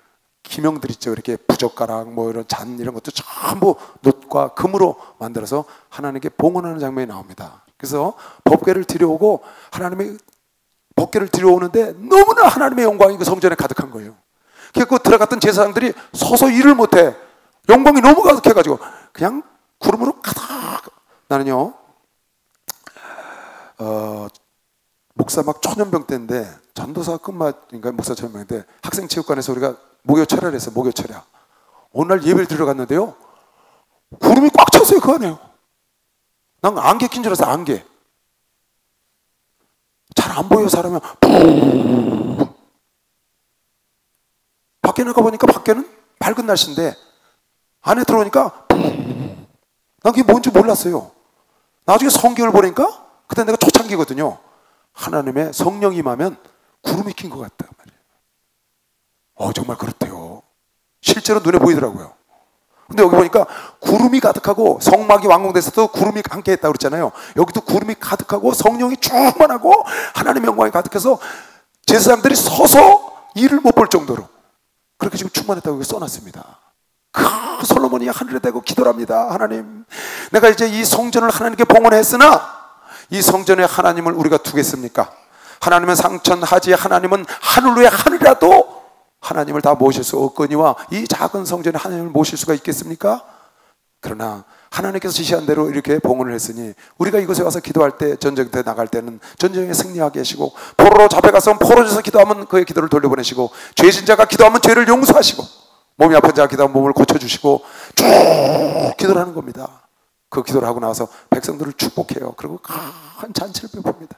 있죠. 이렇게 부젓가락 뭐 이런 잔 이런 것도 전부 놋과 금으로 만들어서 하나님께 봉헌하는 장면이 나옵니다. 그래서 법궤를 들여오고 하나님의 법궤를 들여오는데 너무나 하나님의 영광이 그 성전에 가득한 거예요. 그래서 들어갔던 제사장들이 서서 일을 못해. 영광이 너무 가득해가지고 그냥 구름으로 가득. 나는요 목사 막 초년병 때인데 전도사 끝마인가 목사 초년병인데 학생체육관에서 우리가 목요철야를 했어요. 목요철야. 어느 날 예배를 들어갔는데요 구름이 꽉 찼어요. 그 안에요. 난 안개 낀 줄 알았어요. 안개. 잘 안 보여 사람이. 밖에 나가보니까 밖에는 밝은 날씨인데 안에 들어오니까 난 그게 뭔지 몰랐어요. 나중에 성경을 보니까 그때 내가 초창기거든요. 하나님의 성령이 임하면 구름이 낀 것 같다 말이에요. 정말 그렇대요. 실제로 눈에 보이더라고요. 근데 여기 보니까 구름이 가득하고 성막이 완공돼서도 구름이 함께 했다고 그랬잖아요. 여기도 구름이 가득하고 성령이 충만하고 하나님의 영광이 가득해서 제사장들이 서서 일을 못 볼 정도로 그렇게 지금 충만했다고 써놨습니다. 솔로몬이 하늘에 대고 기도를 합니다. 하나님, 내가 이제 이 성전을 하나님께 봉헌했으나 이 성전에 하나님을 우리가 두겠습니까? 하나님은 상천하지 하나님은 하늘 위에 하늘이라도 하나님을 다 모실 수 없거니와 이 작은 성전에 하나님을 모실 수가 있겠습니까? 그러나 하나님께서 지시한 대로 이렇게 봉헌을 했으니 우리가 이곳에 와서 기도할 때, 전쟁터에 나갈 때는 전쟁에 승리하게 하시고, 포로로 잡혀가서 포로에서 기도하면 그의 기도를 돌려보내시고, 죄진 자가 기도하면 죄를 용서하시고, 몸이 아픈 자가 기도하면 몸을 고쳐주시고, 쭉 기도를 하는 겁니다. 그 기도를 하고 나서 백성들을 축복해요. 그리고 큰 잔치를 베풉니다.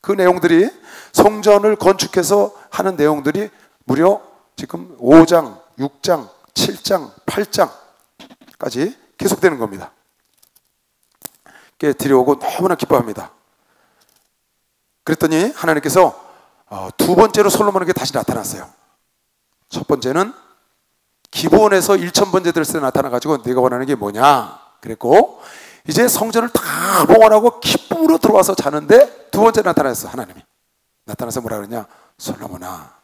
그 내용들이, 성전을 건축해서 하는 내용들이 무려 지금 5장, 6장, 7장, 8장까지 계속되는 겁니다. 들여오고 너무나 기뻐합니다. 그랬더니 하나님께서 두 번째로 솔로몬에게 다시 나타났어요. 첫 번째는 기브온에서 1000번째 때 나타나가지고 네가 원하는 게 뭐냐 그랬고, 이제 성전을 다 봉헌하고 기쁨으로 들어와서 자는데 두 번째 나타났어. 하나님이 나타나서 뭐라 그러냐, 솔로몬아,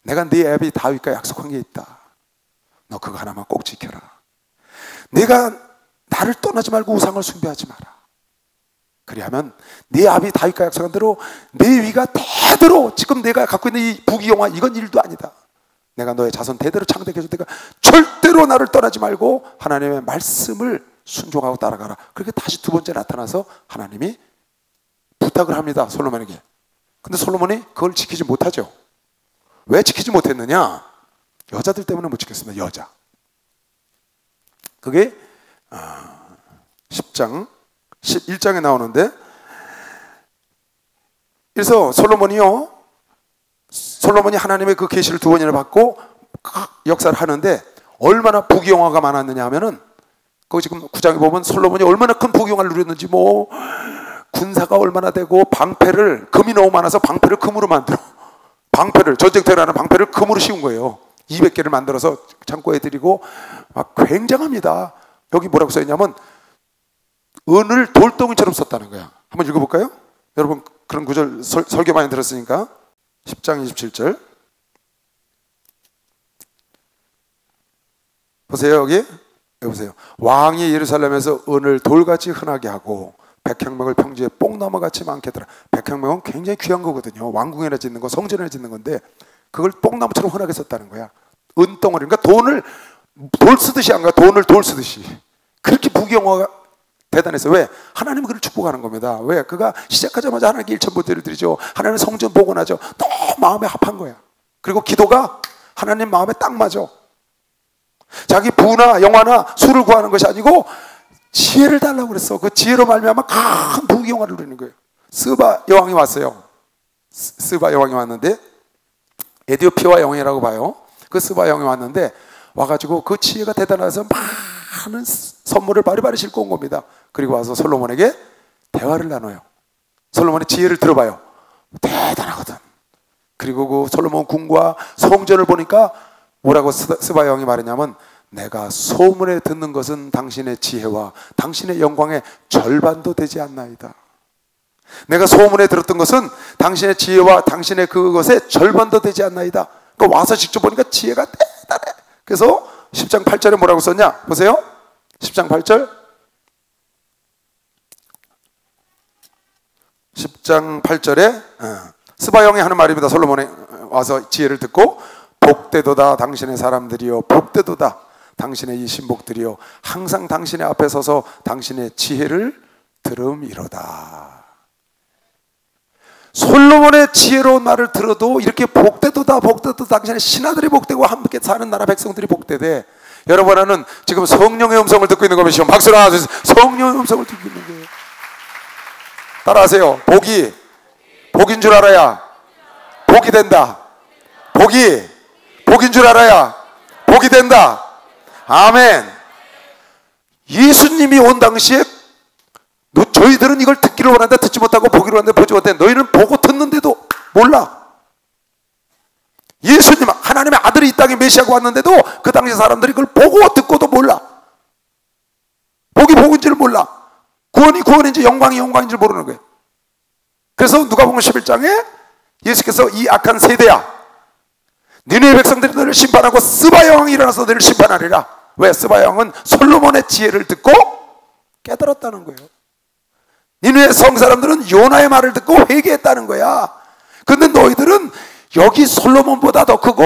내가 네 아비 다윗과 약속한 게 있다. 너 그거 하나만 꼭 지켜라. 내가 나를 떠나지 말고 우상을 숭배하지 마라. 그리하면 네 아비 다윗과 약속한 대로 내 위가 대대로, 지금 내가 갖고 있는 이 부귀영화 이건 일도 아니다. 내가 너의 자손 대대로 창대해 줄 테니까 절대로 나를 떠나지 말고 하나님의 말씀을 순종하고 따라가라. 그렇게 다시 두 번째 나타나서 하나님이 부탁을 합니다, 솔로몬에게. 근데 솔로몬이 그걸 지키지 못하죠. 왜 지키지 못했느냐? 여자들 때문에 못 지켰습니다. 여자. 그게 10장 11장에 나오는데, 그래서 솔로몬이 하나님의 그 계시를 두 번이나 받고 역사를 하는데 얼마나 부귀영화가 많았느냐 하면은, 거기 지금 9장에 보면 솔로몬이 얼마나 큰 부귀영화를 누렸는지, 뭐 군사가 얼마나 되고, 방패를, 금이 너무 많아서 방패를 금으로 만들어, 방패를, 전쟁터에 하는 방패를 금으로 씌운 거예요. 200개를 만들어서 창고에 드리고, 막 굉장합니다. 여기 뭐라고 써있냐면 은을 돌덩이처럼 썼다는 거야. 한번 읽어볼까요? 여러분 그런 구절 설교 많이 들었으니까. 10장 27절 보세요. 여기 보세요. 왕이 예루살렘에서 은을 돌같이 흔하게 하고 백향목을 평지에 뽕나무같이 많게 하더라. 백향목은 굉장히 귀한 거거든요. 왕궁에나 짓는 거, 성전에 짓는 건데 그걸 뽕나무처럼 흔하게 썼다는 거야. 은덩어리, 그러니까 돈을 돌 쓰듯이 한 거야. 돈을 돌 쓰듯이. 그렇게 부귀영화가 대단해서. 왜? 하나님은 그를 축복하는 겁니다. 왜? 그가 시작하자마자 하나님께 1000번째를 드리죠. 하나님 성전 복원하죠. 너무 마음에 합한 거야. 그리고 기도가 하나님 마음에 딱 맞아. 자기 부나 영화나 술을 구하는 것이 아니고 지혜를 달라고 그랬어. 그 지혜로 말미암아 큰 부귀영화를 누리는 거예요. 스바 여왕이 왔어요. 스바 여왕이 왔는데, 에디오피아 여왕이라고 봐요. 그 스바 여왕이 왔는데 와가지고 그 지혜가 대단해서 많은 선물을 바리바리 싣고 온 겁니다. 그리고 와서 솔로몬에게 대화를 나눠요. 솔로몬의 지혜를 들어봐요. 대단하거든. 그리고 그 솔로몬 궁과 성전을 보니까 뭐라고 스바 여왕이 말했냐면, 내가 소문에 듣는 것은 당신의 지혜와 당신의 영광의 절반도 되지 않나이다. 내가 소문에 들었던 것은 당신의 지혜와 당신의 그것의 절반도 되지 않나이다. 그러니까 와서 직접 보니까 지혜가 대단해. 그래서 10장 8절에 뭐라고 썼냐? 보세요. 10장 8절. 10장 8절에 스바 형이 하는 말입니다. 솔로몬이 와서 지혜를 듣고, 복되도다 당신의 사람들이요, 복되도다 당신의 이 신복들이요, 항상 당신의 앞에 서서 당신의 지혜를 들음이로다. 솔로몬의 지혜로운 말을 들어도 이렇게 복되도다, 복되도다, 당신의 신하들이 복되고 함께 사는 나라 백성들이 복되되, 여러분은 지금 성령의 음성을 듣고 있는 것이죠. 박수를 하나 주세요. 성령의 음성을 듣고 있는 거예요. 따라하세요. 복인 줄 알아야 복이 된다. 복인 줄 알아야 복이 된다. 아멘. 예수님이 온 당시에 저희들은 이걸 듣기를 원하는데 듣지 못하고 보기를 원하는데 보지 못해. 너희는 보고 듣는데도 몰라. 예수님 하나님의 아들이 이 땅에 메시아가 왔는데도 그 당시 사람들이 그걸 보고 듣고도 몰라. 복이 복인지를 몰라. 구원이 구원인지 영광이 영광인지를 모르는 거예요. 그래서 누가복음 11장에 예수께서 이 악한 세대야, 니네의 백성들이 너를 심판하고 스바 여왕이 일어나서 너를 심판하리라. 왜? 스바 여왕은 솔로몬의 지혜를 듣고 깨달았다는 거예요. 니네의 성사람들은 요나의 말을 듣고 회개했다는 거야. 근데 너희들은 여기 솔로몬보다 더 크고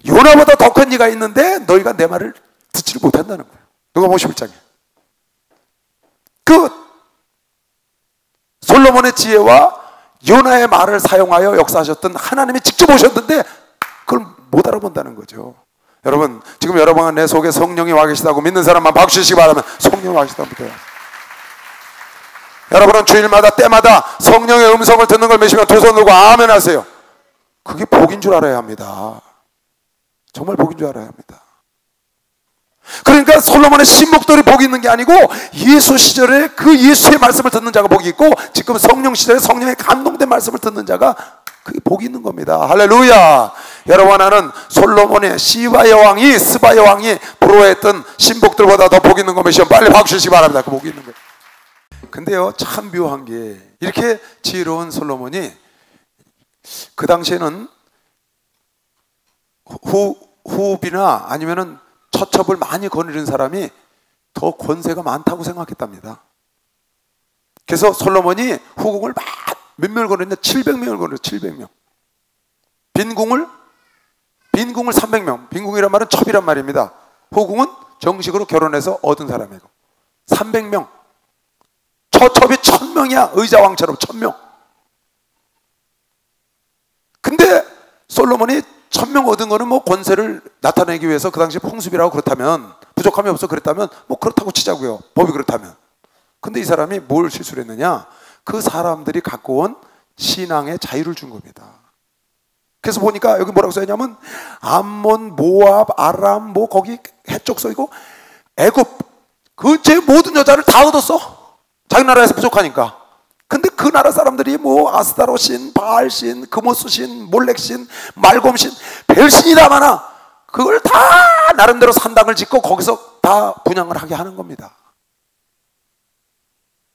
요나보다 더 큰 이가 있는데 너희가 내 말을 듣지를 못한다는 거예요. 누가복음 11장에 그 솔로몬의 지혜와 요나의 말을 사용하여 역사하셨던 하나님이 직접 오셨는데 그걸 못 알아본다는 거죠. 여러분, 지금 여러분은 내 속에 성령이 와 계시다고 믿는 사람만 박수 치시기 바라면 성령이 와 계시다고 믿어요. 여러분은 주일마다 때마다 성령의 음성을 듣는 걸 믿으시면 두 손 들고 아멘 하세요. 그게 복인 줄 알아야 합니다. 정말 복인 줄 알아야 합니다. 그러니까 솔로몬의 신목들이 복이 있는 게 아니고 예수 시절에 그 예수의 말씀을 듣는 자가 복이 있고 지금 성령 시절에 성령의 감동된 말씀을 듣는 자가 그게 복이 있는 겁니다. 할렐루야. 여러분, 나는 솔로몬의 시바 여왕이 스바 여왕이 부러워했던 신복들보다 더 복이 있는 것이면 빨리 박수 주시기 바랍니다. 그 복이 있는 거예요. 근데요, 참 묘한 게 이렇게 지혜로운 솔로몬이 그 당시에는 호흡이나 아니면은 처첩을 많이 거느리는 사람이 더 권세가 많다고 생각했답니다. 그래서 솔로몬이 후궁을 몇 명을 거느렸냐? 700명을 거느렸어요. 700명. 빈궁을 300명. 빈궁이란 말은 첩이란 말입니다. 후궁은 정식으로 결혼해서 얻은 사람이고 300명. 처첩이 1000명이야. 의자왕처럼 1000명. 근데 솔로몬이 1000명 얻은 거는 뭐 권세를 나타내기 위해서 그 당시 풍습이라고 그렇다면, 부족함이 없어 그랬다면 뭐 그렇다고 치자고요. 법이 그렇다면. 근데 이 사람이 뭘 실수를 했느냐? 그 사람들이 갖고 온 신앙의 자유를 준 겁니다. 그래서 보니까 여기 뭐라고 써있냐면 암몬, 모압, 아람, 뭐 거기 해쪽 써있고 애굽, 그 제 모든 여자를 다 얻었어. 자기 나라에서 부족하니까. 근데 그 나라 사람들이 뭐 아스타로 신, 바알 신, 그모스 신, 몰렉 신, 말곰 신, 별신이 다 많아. 그걸 다 나름대로 산당을 짓고 거기서 다 분양을 하게 하는 겁니다.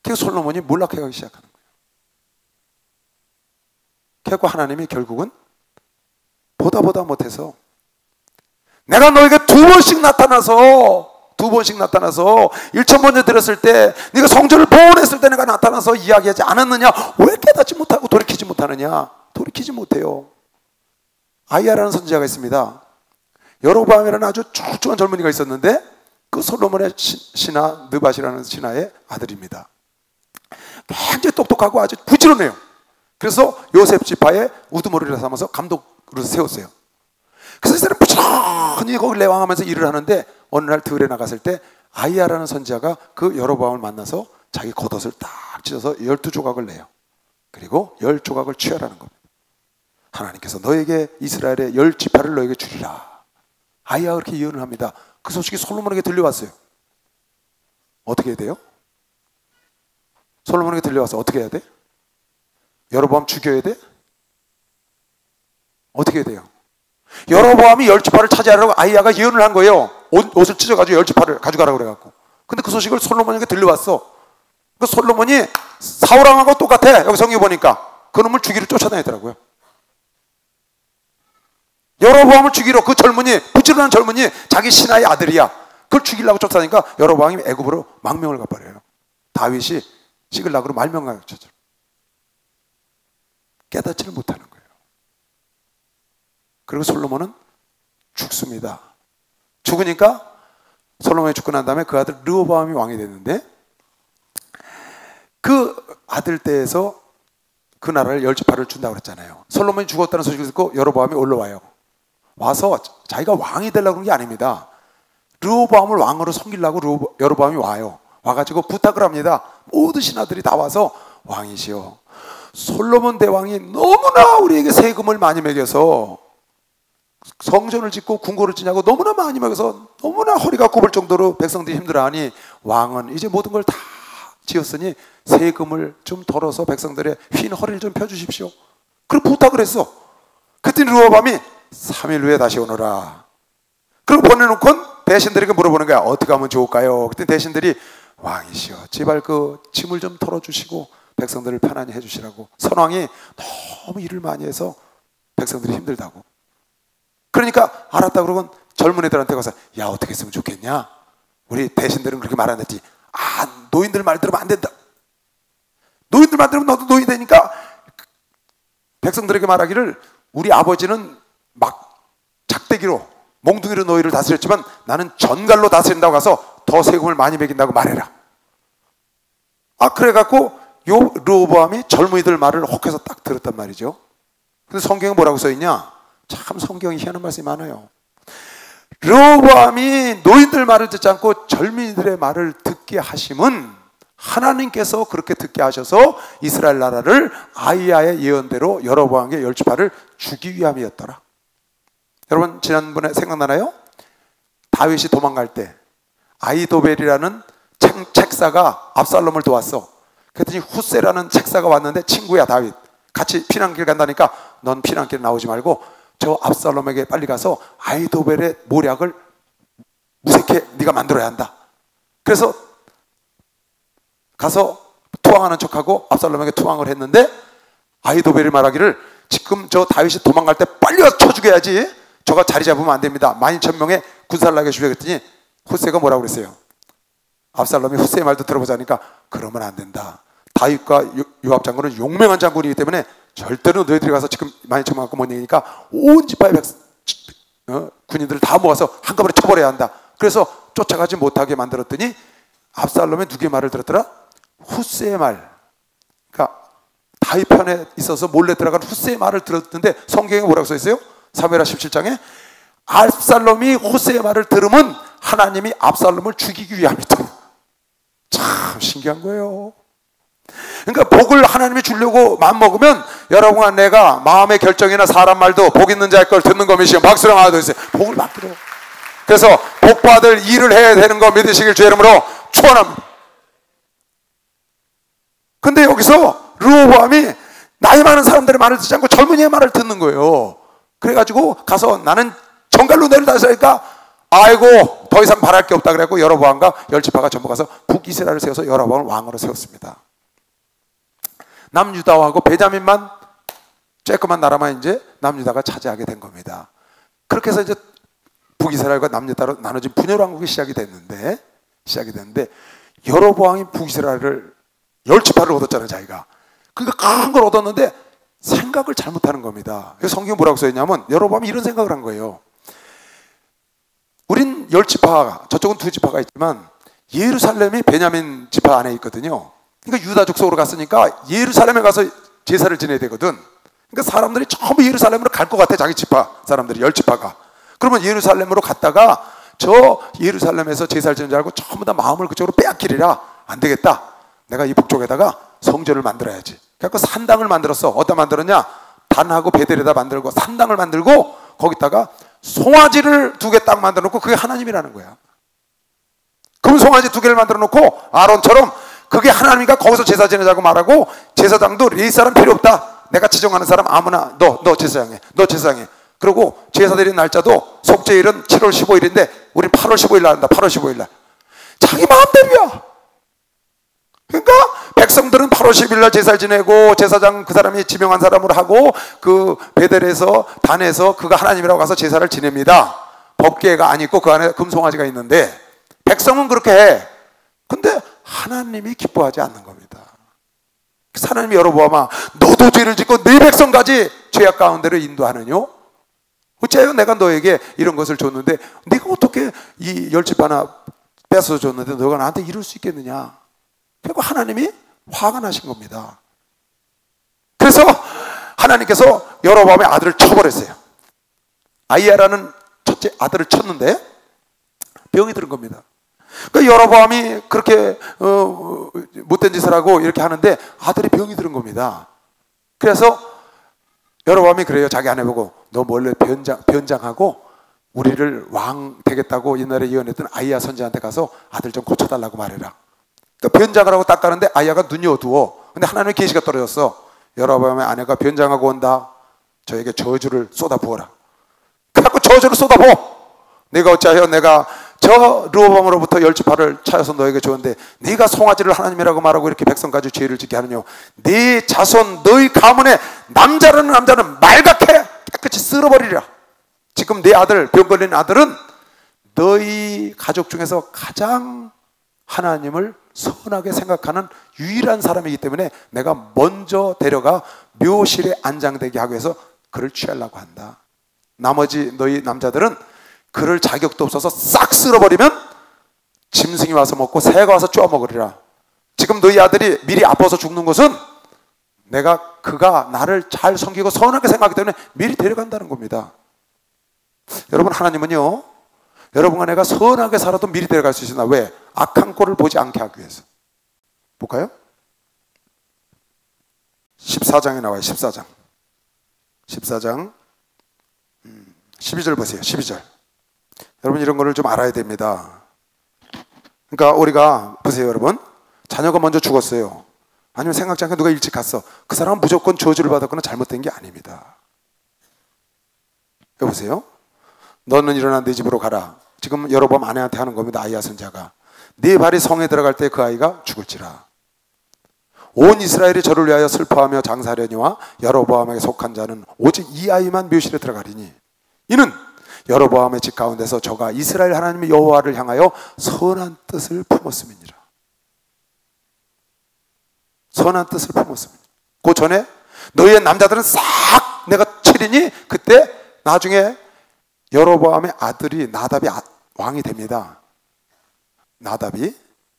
그래서 솔로몬이 몰락해가기 시작하는 거예요. 그래서 하나님이 결국은 보다 못해서 내가 너에게 두 번씩 나타나서 1000번째 드렸을 때 네가 성전을 봉헌했을 때 내가 나타나서 이야기하지 않았느냐? 왜 깨닫지 못하고 돌이키지 못하느냐? 돌이키지 못해요. 아이야라는 선지자가 있습니다. 여로보암이라는 아주 쭉쭉한 젊은이가 있었는데 그 솔로몬의 신하 느밧이라는 신하의 아들입니다. 굉장히 똑똑하고 아주 부지런해요. 그래서 요셉 지파의 우두머리를 삼아서 감독으로 세웠어요. 그래서 이 사람이 부지런히 거기 내왕하면서 일을 하는데 어느 날 들에 나갔을 때 아이야라는 선지자가 그 여로보암을 만나서 자기 겉옷을 딱 찢어서 12조각을 내요. 그리고 10조각을 취하라는 겁니다. 하나님께서 너에게 이스라엘의 10지파를 너에게 주리라. 아이야가 그렇게 예언을 합니다. 그 소식이 솔로몬에게 들려왔어요. 어떻게 해야 돼요? 솔로몬에게 들려와서 어떻게 해야 돼? 여로보암 죽여야 돼? 어떻게 해야 돼요? 여로보암이 10지파를 차지하라고 아이야가 예언을 한 거예요. 옷을 찢어가지고 10지파를 가져가라고 그래갖고. 근데 그 소식을 솔로몬에게 들려왔어. 그 솔로몬이 사울왕하고 똑같아. 여기 성경 보니까 그놈을 죽이러 쫓아다니더라고요. 여로보암을 죽이러, 그 젊은이, 부지런한 젊은이, 자기 신하의 아들이야. 그걸 죽이려고 쫓아다니까 여로보암이 애굽으로 망명을 가버려요. 다윗이 시글락으로 말명을 쳤죠. 깨닫지를 못하는 거예요. 그리고 솔로몬은 죽습니다. 죽으니까 솔로몬이 죽고 난 다음에 그 아들 르호보암이 왕이 됐는데 그 아들 때에서 그 나라를 10지파를 준다고 그랬잖아요. 솔로몬이 죽었다는 소식을 듣고 여로보암이 올라와요. 와서 자기가 왕이 되려고 그런 게 아닙니다. 르호보암을 왕으로 섬기려고 여로보암이 와요. 와가지고 부탁을 합니다. 모든 신하들이 다 와서 왕이시여, 솔로몬 대왕이 너무나 우리에게 세금을 많이 매겨서 성전을 짓고 궁궐을 지냐고 너무나 많이 먹여서 너무나 허리가 굽을 정도로 백성들이 힘들어하니 왕은 이제 모든 걸 다 지었으니 세금을 좀 덜어서 백성들의 흰 허리를 좀 펴주십시오. 그렇게 부탁을 했어. 그랬더니 르호보암이 3일 후에 다시 오너라. 그리고 보내놓고 대신들에게 물어보는 거야. 어떻게 하면 좋을까요? 그때 대신들이 왕이시여 제발 그 짐을 좀 털어주시고 백성들을 편안히 해주시라고. 선왕이 너무 일을 많이 해서 백성들이 힘들다고. 그러니까 알았다 그러곤 젊은 애들한테 가서 야 어떻게 했으면 좋겠냐. 우리 대신들은 그렇게 말 안 했지. 아 노인들 말 들으면 안 된다. 노인들 말 들으면 너도 노인 되니까 백성들에게 말하기를 우리 아버지는 막 작대기로 몽둥이로 너희를 다스렸지만 나는 전갈로 다스린다고 가서 더 세금을 많이 매긴다고 말해라. 아 그래갖고 요 르호보암이 젊은이들 말을 혹해서 딱 들었단 말이죠. 근데 성경에 뭐라고 써있냐. 참 성경이 희한한 말씀이 많아요. 르호보암이 노인들 말을 듣지 않고 젊은이들의 말을 듣게 하심은 하나님께서 그렇게 듣게 하셔서 이스라엘 나라를 아히야의 예언대로 여로보암에게 열 지파를 주기 위함이었더라. 여러분 지난번에 생각나나요? 다윗이 도망갈 때 아히도벨이라는 책사가 압살롬을 도왔어. 그랬더니 후세라는 책사가 왔는데 친구야 다윗 같이 피난길 간다니까 넌 피난길 나오지 말고 저 압살롬에게 빨리 가서 아히도벨의 모략을 무색해 네가 만들어야 한다. 그래서 가서 투항하는 척하고 압살롬에게 투항을 했는데 아히도벨이 말하기를 지금 저 다윗이 도망갈 때 빨리 와서 쳐 죽여야지. 저가 자리 잡으면 안 됩니다. 12,000명의 군사를 나게 주려 그랬더니 후세가 뭐라고 그랬어요? 압살롬이 후세의 말도 들어보자니까 그러면 안 된다. 다윗과 요압 장군은 용맹한 장군이기 때문에 절대로 너희들이 가서 지금 12,000명 갖고 못 이기니까 온 지파의 군인들을 다 모아서 한꺼번에 쳐버려야 한다. 그래서 쫓아가지 못하게 만들었더니 압살롬의 누구의 말을 들었더라? 후세의 말. 그러니까 다윗 편에 있어서 몰래 들어간 후세의 말을 들었는데 성경에 뭐라고 써있어요? 사무엘하 17장에 압살롬이 후세의 말을 들으면 하나님이 압살롬을 죽이기 위함이다. 참 신기한 거예요. 그러니까 복을 하나님이 주려고 마음먹으면 여러분과 내가 마음의 결정이나 사람 말도 복 있는 자의 걸 듣는 거 믿으시면 박수랑 하나 더 있어요. 복을 받기로. 그래서 복 받을 일을 해야 되는 거 믿으시길 주의 이름으로 축원합니다. 근데 여기서 르호보암이 나이 많은 사람들의 말을 듣지 않고 젊은이의 말을 듣는 거예요. 그래가지고 가서 나는 정갈로 너를 다스리니까 아이고 더 이상 바랄 게 없다 그래갖고 여로보암과 열 지파가 전부 가서 북이스라엘을 세워서 여로보암을 왕으로 세웠습니다. 남유다하고 베냐민만 쬐끄만 나라만 이제 남유다가 차지하게 된 겁니다. 그렇게 해서 이제 북이스라엘과 남유다로 나눠진 분열 왕국이 시작이 됐는데 여로보암이 북이스라엘을 열 지파를 얻었잖아요 자기가. 그러니까 큰 걸 얻었는데 생각을 잘못하는 겁니다. 성경에 뭐라고 써있냐면 여로보암이 이런 생각을 한 거예요. 우린 열 지파, 저쪽은 두 지파가 있지만 예루살렘이 베냐민 지파 안에 있거든요. 그러니까 유다족 속으로 갔으니까 예루살렘에 가서 제사를 지내야 되거든. 그러니까 사람들이 전부 예루살렘으로 갈 것 같아. 자기 지파 사람들이 열 지파가. 그러면 예루살렘으로 갔다가 저 예루살렘에서 제사를 지내는 줄 알고 전부 다 마음을 그쪽으로 빼앗기리라. 안 되겠다. 내가 이 북쪽에다가 성전을 만들어야지. 그래서 산당을 만들었어. 어디다 만들었냐? 단하고 베델에다 만들고 산당을 만들고 거기다가 송아지를 2개 딱 만들어 놓고 그게 하나님이라는 거야. 그럼 송아지 2개를 만들어 놓고 아론처럼 그게 하나님이니까 거기서 제사 지내자고 말하고 제사장도 레위 사람 필요 없다. 내가 지정하는 사람 아무나 너 제사장해. 너 제사장해. 그리고 제사 드리는 날짜도 속죄일은 7월 15일인데 우리 8월 15일 날 한다. 8월 15일 날. 자기 마음대로야. 그러니까 백성들은 8월 10일 날 제사를 지내고 제사장 그 사람이 지명한 사람으로 하고 그 베델에서 단에서 그가 하나님이라고 가서 제사를 지냅니다. 법궤가 안 있고 그 안에 금송아지가 있는데 백성은 그렇게 해. 근데 하나님이 기뻐하지 않는 겁니다. 하나님이 여로보암아 너도 죄를 짓고 네 백성까지 죄악 가운데로 인도하느뇨? 어째요 내가 너에게 이런 것을 줬는데 네가 어떻게 이 열 집 하나 뺏어 줬는데 너가 나한테 이럴 수 있겠느냐? 그리고 하나님이 화가 나신 겁니다. 그래서 하나님께서 여로보암의 아들을 쳐버렸어요. 아히야라는 첫째 아들을 쳤는데 병이 들은 겁니다. 그러니까 여로보암이 그렇게 못된 짓을 하고 이렇게 하는데 아들이 병이 들은 겁니다. 그래서 여로보암이 그래요. 자기 아내 보고 너 몰래 변장하고 우리를 왕 되겠다고 옛날에 예언했던 아히야 선지한테 가서 아들 좀 고쳐달라고 말해라. 그러니까 변장을 하고 딱 가는데 아야가 눈이 어두워. 근데 하나님의 계시가 떨어졌어. 여로보암의 아내가 변장하고 온다. 저에게 저주를 쏟아부어라. 그래갖고 저주를 쏟아부어. 내가 어찌하여 내가 저 르호보암으로부터 열지파를 차여서 너에게 주었는데 네가 송아지를 하나님이라고 말하고 이렇게 백성까지 죄를 짓게 하느냐. 네 자손 너희 가문의 남자라는 남자는 말갛게 깨끗이 쓸어버리리라. 지금 네 아들, 병 걸린 아들은 너희 가족 중에서 가장 하나님을 선하게 생각하는 유일한 사람이기 때문에 내가 먼저 데려가 묘실에 안장되게 하기 위해서 그를 취하려고 한다. 나머지 너희 남자들은 그럴 자격도 없어서 싹 쓸어버리면 짐승이 와서 먹고 새가 와서 쪼아 먹으리라. 지금 너희 아들이 미리 아파서 죽는 것은 내가 그가 나를 잘 섬기고 선하게 생각하기 때문에 미리 데려간다는 겁니다. 여러분, 하나님은요, 여러분과 내가 선하게 살아도 미리 데려갈 수 있으나 왜? 악한 꼴을 보지 않게 하기 위해서. 볼까요? 14장에 나와요. 14장 12절 보세요. 12절. 여러분, 이런 거를 좀 알아야 됩니다. 그러니까 우리가 보세요. 여러분, 자녀가 먼저 죽었어요. 아니면 생각지 않게 누가 일찍 갔어. 그 사람은 무조건 저주를 받았거나 잘못된 게 아닙니다. 여보세요? 너는 일어나 네 집으로 가라. 지금 여로보암 아내한테 하는 겁니다. 아이야 선자가. 네 발이 성에 들어갈 때 그 아이가 죽을지라. 온 이스라엘이 저를 위하여 슬퍼하며 장사하려니와 여로보암에게 속한 자는 오직 이 아이만 묘실에 들어가리니 이는 여로보암의 집 가운데서 저가 이스라엘 하나님의 여호와를 향하여 선한 뜻을 품었음이니라. 선한 뜻을 품었습니다. 그 전에 너희의 남자들은 싹 내가 치리니 그때 나중에 여로보암의 아들이 나답이 왕이 됩니다. 나답이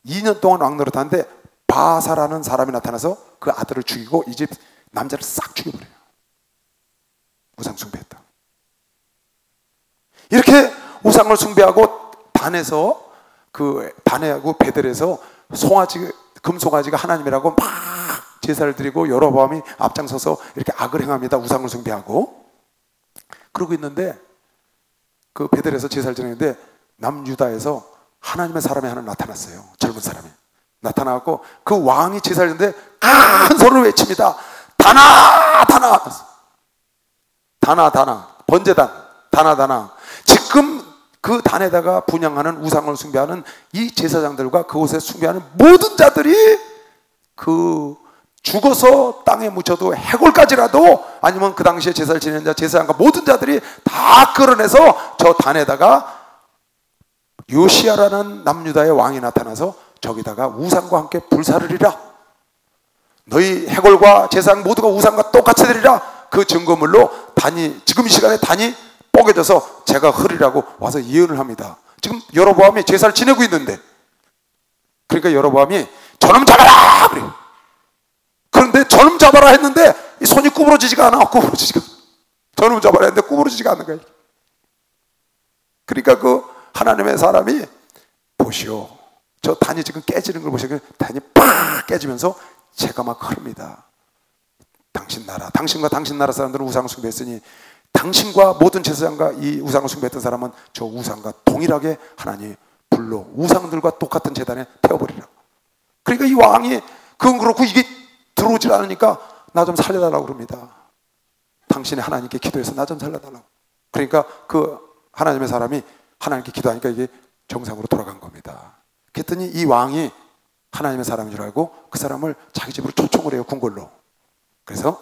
2년 동안 왕 노릇하는데 바사라는 사람이 나타나서 그 아들을 죽이고 이 집 남자를 싹 죽여버려요. 우상 숭배했다. 이렇게 우상을 숭배하고 단에서 그 단에하고 베델에서 송아지 금송아지가 하나님이라고 막 제사를 드리고 여로보암이 앞장서서 이렇게 악을 행합니다. 우상을 숭배하고 그러고 있는데 그 베델에서 제사를 드리는데 남유다에서 하나님의 사람이 하나 나타났어요. 젊은 사람이 나타나고 그 왕이 제사를 드리는데 큰 소리를 외칩니다. 다나 다나 다나 다나 번제단 다나 다나. 지금 그 단에다가 분향하는 우상을 숭배하는 이 제사장들과 그곳에 숭배하는 모든 자들이 그 죽어서 땅에 묻혀도 해골까지라도 아니면 그 당시에 제사를 지내는 자 제사장과 모든 자들이 다 끌어내서 저 단에다가 요시야라는 남유다의 왕이 나타나서 저기다가 우상과 함께 불사르리라. 너희 해골과 제사장 모두가 우상과 똑같이 되리라. 그 증거물로 단이 지금 이 시간에 단이 뽀개져서 제가 흐리라고 와서 예언을 합니다. 지금 여로보암이 제사를 지내고 있는데 그러니까 여로보암이 저놈 잡아라 그래. 그런데 저놈 잡아라 했는데 이 손이 구부러지지가 않아. 구부러지지가 저놈 잡아라 했는데 구부러지지가 않는 거예요. 그러니까 그 하나님의 사람이 보시오. 저 단이 지금 깨지는 걸 보시고 단이 팍 깨지면서 제가 막 흐릅니다. 당신 나라, 당신과 당신 나라 사람들은 우상 숭배했으니 당신과 모든 제사장과 이 우상을 숭배했던 사람은 저 우상과 동일하게 하나님 불로 우상들과 똑같은 제단에 태워버리라. 그러니까 이 왕이 그건 그렇고 이게 들어오질 않으니까 나 좀 살려달라고 그럽니다. 당신이 하나님께 기도해서 나 좀 살려달라고. 그러니까 그 하나님의 사람이 하나님께 기도하니까 이게 정상으로 돌아간 겁니다. 그랬더니 이 왕이 하나님의 사람인 줄 알고 그 사람을 자기 집으로 초청을 해요. 궁궐로. 그래서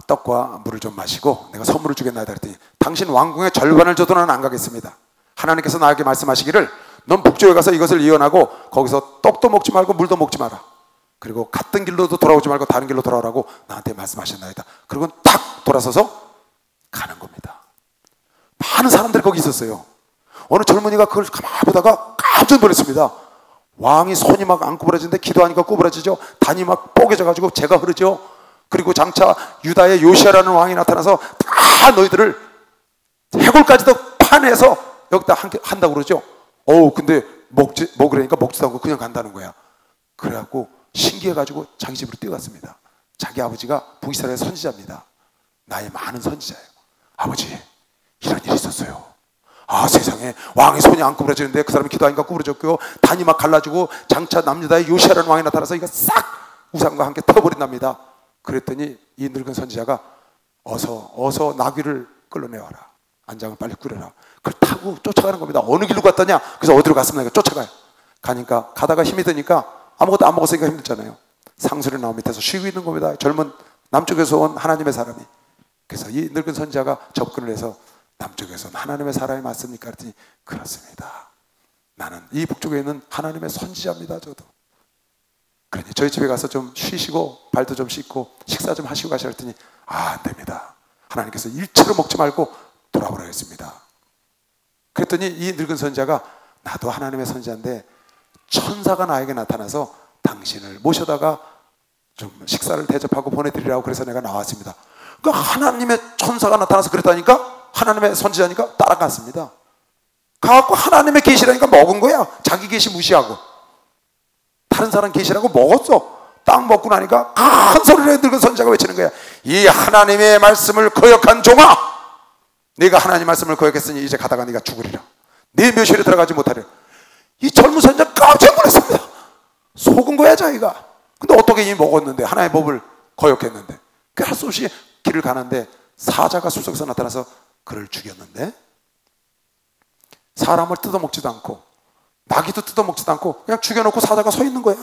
떡과 물을 좀 마시고 내가 선물을 주겠나이다 그랬더니 당신 왕궁의 절반을 줘도 나는 안 가겠습니다. 하나님께서 나에게 말씀하시기를 넌 북쪽에 가서 이것을 예언하고 거기서 떡도 먹지 말고 물도 먹지 마라. 그리고 갔던 길로도 돌아오지 말고 다른 길로 돌아오라고 나한테 말씀하셨나이다. 그리고 탁 돌아서서 가는 겁니다. 많은 사람들이 거기 있었어요. 어느 젊은이가 그걸 가만히 보다가 깜짝 놀랐습니다. 왕이 손이 막 안 구부러지는데 기도하니까 구부러지죠. 단이 막 뽀개져가지고 제가 흐르죠. 그리고 장차 유다의 요시아라는 왕이 나타나서 다 너희들을 해골까지도 파내서 여기다 한다고 그러죠. 근데 먹으려니까 먹지도 않고 그냥 간다는 거야. 그래갖고 신기해가지고 자기 집으로 뛰어갔습니다. 자기 아버지가 북이스라엘 선지자입니다. 나의 많은 선지자예요. 아버지, 이런 일이 있었어요. 아, 세상에 왕의 손이 안 구부러지는데 그 사람이 기도하니까 구부러졌고요. 단이 막 갈라지고 장차 남유다의 요시아라는 왕이 나타나서 이거 싹 우상과 함께 태워버린답니다. 그랬더니 이 늙은 선지자가 어서 나귀를 끌어내와라. 안장을 빨리 꾸려라. 그걸 타고 쫓아가는 겁니다. 어느 길로 갔더냐? 그래서 어디로 갔습니까? 쫓아가요. 가니까 가다가 힘이 드니까 아무것도 안 먹었으니까 힘들잖아요. 상수리 나무 밑에서 쉬고 있는 겁니다. 젊은 남쪽에서 온 하나님의 사람이. 그래서 이 늙은 선지자가 접근을 해서 남쪽에서 온 하나님의 사람이 맞습니까? 그랬더니 그렇습니다. 나는 이 북쪽에 있는 하나님의 선지자입니다. 저도. 그러니 저희 집에 가서 좀 쉬시고 발도 좀 씻고 식사 좀 하시고 가시라 했더니 안 됩니다. 하나님께서 일체로 먹지 말고 돌아오라 했습니다. 그랬더니 이 늙은 선지자가 나도 하나님의 선지자인데 천사가 나에게 나타나서 당신을 모셔다가 좀 식사를 대접하고 보내드리라고 그래서 내가 나왔습니다. 그 하나님의 천사가 나타나서 그랬다니까 하나님의 선지자니까 따라갔습니다. 가갖고 하나님의 계시라니까 먹은 거야. 자기 계시 무시하고 다른 사람 계시라고 먹었어. 딱 먹고 나니까 큰 소리로 늙은 선지자가 외치는 거야. 이 하나님의 말씀을 거역한 종아, 네가 하나님 말씀을 거역했으니 이제 가다가 네가 죽으리라. 네 묘실에 들어가지 못하리라. 이 젊은 선지자 깜짝 놀랐습니다. 속은 거야 자기가. 근데 어떻게 이미 먹었는데 하나님의 법을 거역했는데 그 할 수 없이 길을 가는데 사자가 숲속에서 나타나서 그를 죽였는데 사람을 뜯어먹지도 않고 나귀도 뜯어먹지도 않고 그냥 죽여놓고 사자가 서 있는 거야.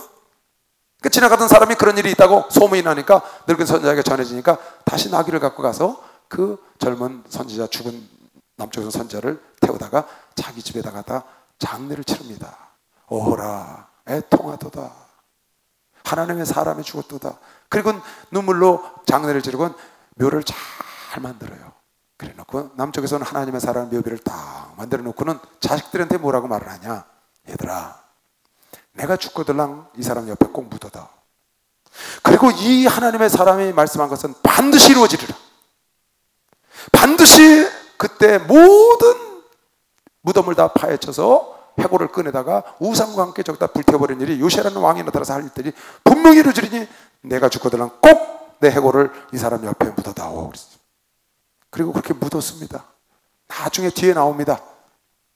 그 지나가던 사람이 그런 일이 있다고 소문이 나니까 늙은 선지자에게 전해지니까 다시 나귀를 갖고 가서 그 젊은 선지자 죽은 남쪽에서 선지자를 태우다가 자기 집에다가 장례를 치릅니다. 오호라 애통하도다. 하나님의 사람이 죽었도다. 그리고 눈물로 장례를 치르고 묘를 잘 만들어요. 그래 놓고 남쪽에서는 하나님의 사람 묘비를 딱 만들어 놓고는 자식들한테 뭐라고 말을 하냐. 얘들아 내가 죽거들랑 이 사람 옆에 꼭 묻어다. 그리고 이 하나님의 사람이 말씀한 것은 반드시 이루어지리라. 반드시 그때 모든 무덤을 다 파헤쳐서 해골을 꺼내다가 우상과 함께 저기다 불태워버린 일이 요시아라는 왕이 나타나서 할 일들이 분명히 이루어지리니 내가 죽거들랑 꼭 내 해골을 이 사람 옆에 묻어다오. 그리고 그렇게 묻었습니다. 나중에 뒤에 나옵니다.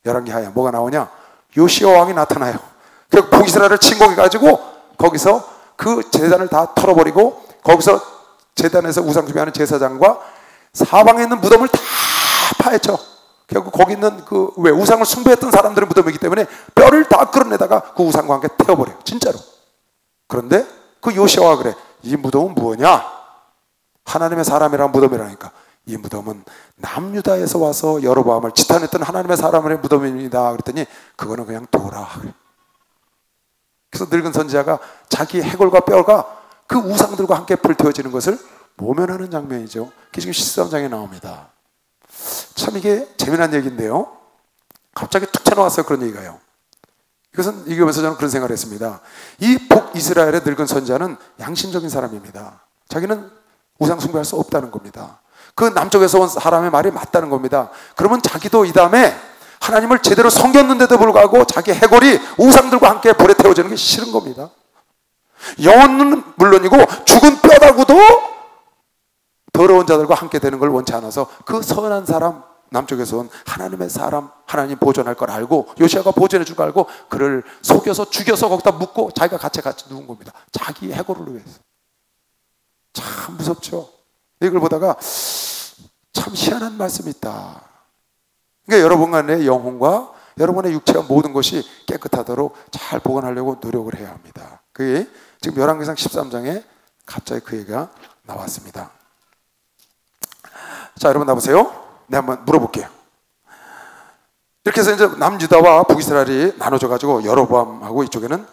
열왕기하에 뭐가 나오냐? 요시아 왕이 나타나요. 그 북이스라엘을 침공해가지고 거기서 그 제단을 다 털어버리고 거기서 제단에서 우상숭배하는 제사장과 사방에 있는 무덤을 다 파헤쳐. 결국 거기 있는 그 왜 우상을 숭배했던 사람들의 무덤이기 때문에 뼈를 다 끌어내다가 그 우상과 함께 태워버려요. 진짜로. 그런데 그 요시아가 그래. 이 무덤은 뭐냐? 하나님의 사람이란 무덤이라니까. 이 무덤은 남유다에서 와서 여로보암을 지탄했던 하나님의 사람의 무덤입니다. 그랬더니 그거는 그냥 둬라. 그래서 늙은 선지자가 자기 해골과 뼈가 그 우상들과 함께 불태워지는 것을 모면하는 장면이죠. 그게 지금 13장에 나옵니다. 참 이게 재미난 얘기인데요. 갑자기 툭 튀어나왔어요. 그런 얘기가요. 이것은 읽으면서 저는 그런 생각을 했습니다. 이 북이스라엘의 늙은 선지자는 양심적인 사람입니다. 자기는 우상 숭배할 수 없다는 겁니다. 그 남쪽에서 온 사람의 말이 맞다는 겁니다. 그러면 자기도 이 다음에 하나님을 제대로 섬겼는데도 불구하고 자기 해골이 우상들과 함께 불에 태워지는 게 싫은 겁니다. 영혼은 물론이고 죽은 뼈다구도 더러운 자들과 함께 되는 걸 원치 않아서 그 선한 사람, 남쪽에서 온 하나님의 사람, 하나님 보존할 걸 알고 요시아가 보존해 줄 걸 알고 그를 속여서 죽여서 거기다 묻고 자기가 같이 누운 겁니다. 자기 해골을 위해서. 참 무섭죠. 이걸 보다가 참 희한한 말씀이 있다. 그러니까 여러분 간의 영혼과 여러분의 육체와 모든 것이 깨끗하도록 잘 보관하려고 노력을 해야 합니다. 그게 지금 열왕기상 13장에 갑자기 그 얘기가 나왔습니다. 자, 여러분 나보세요. 네, 한번 물어볼게요. 이렇게 해서 이제 남유다와 북이스라엘이 나눠져 가지고 여로보암하고 이쪽에는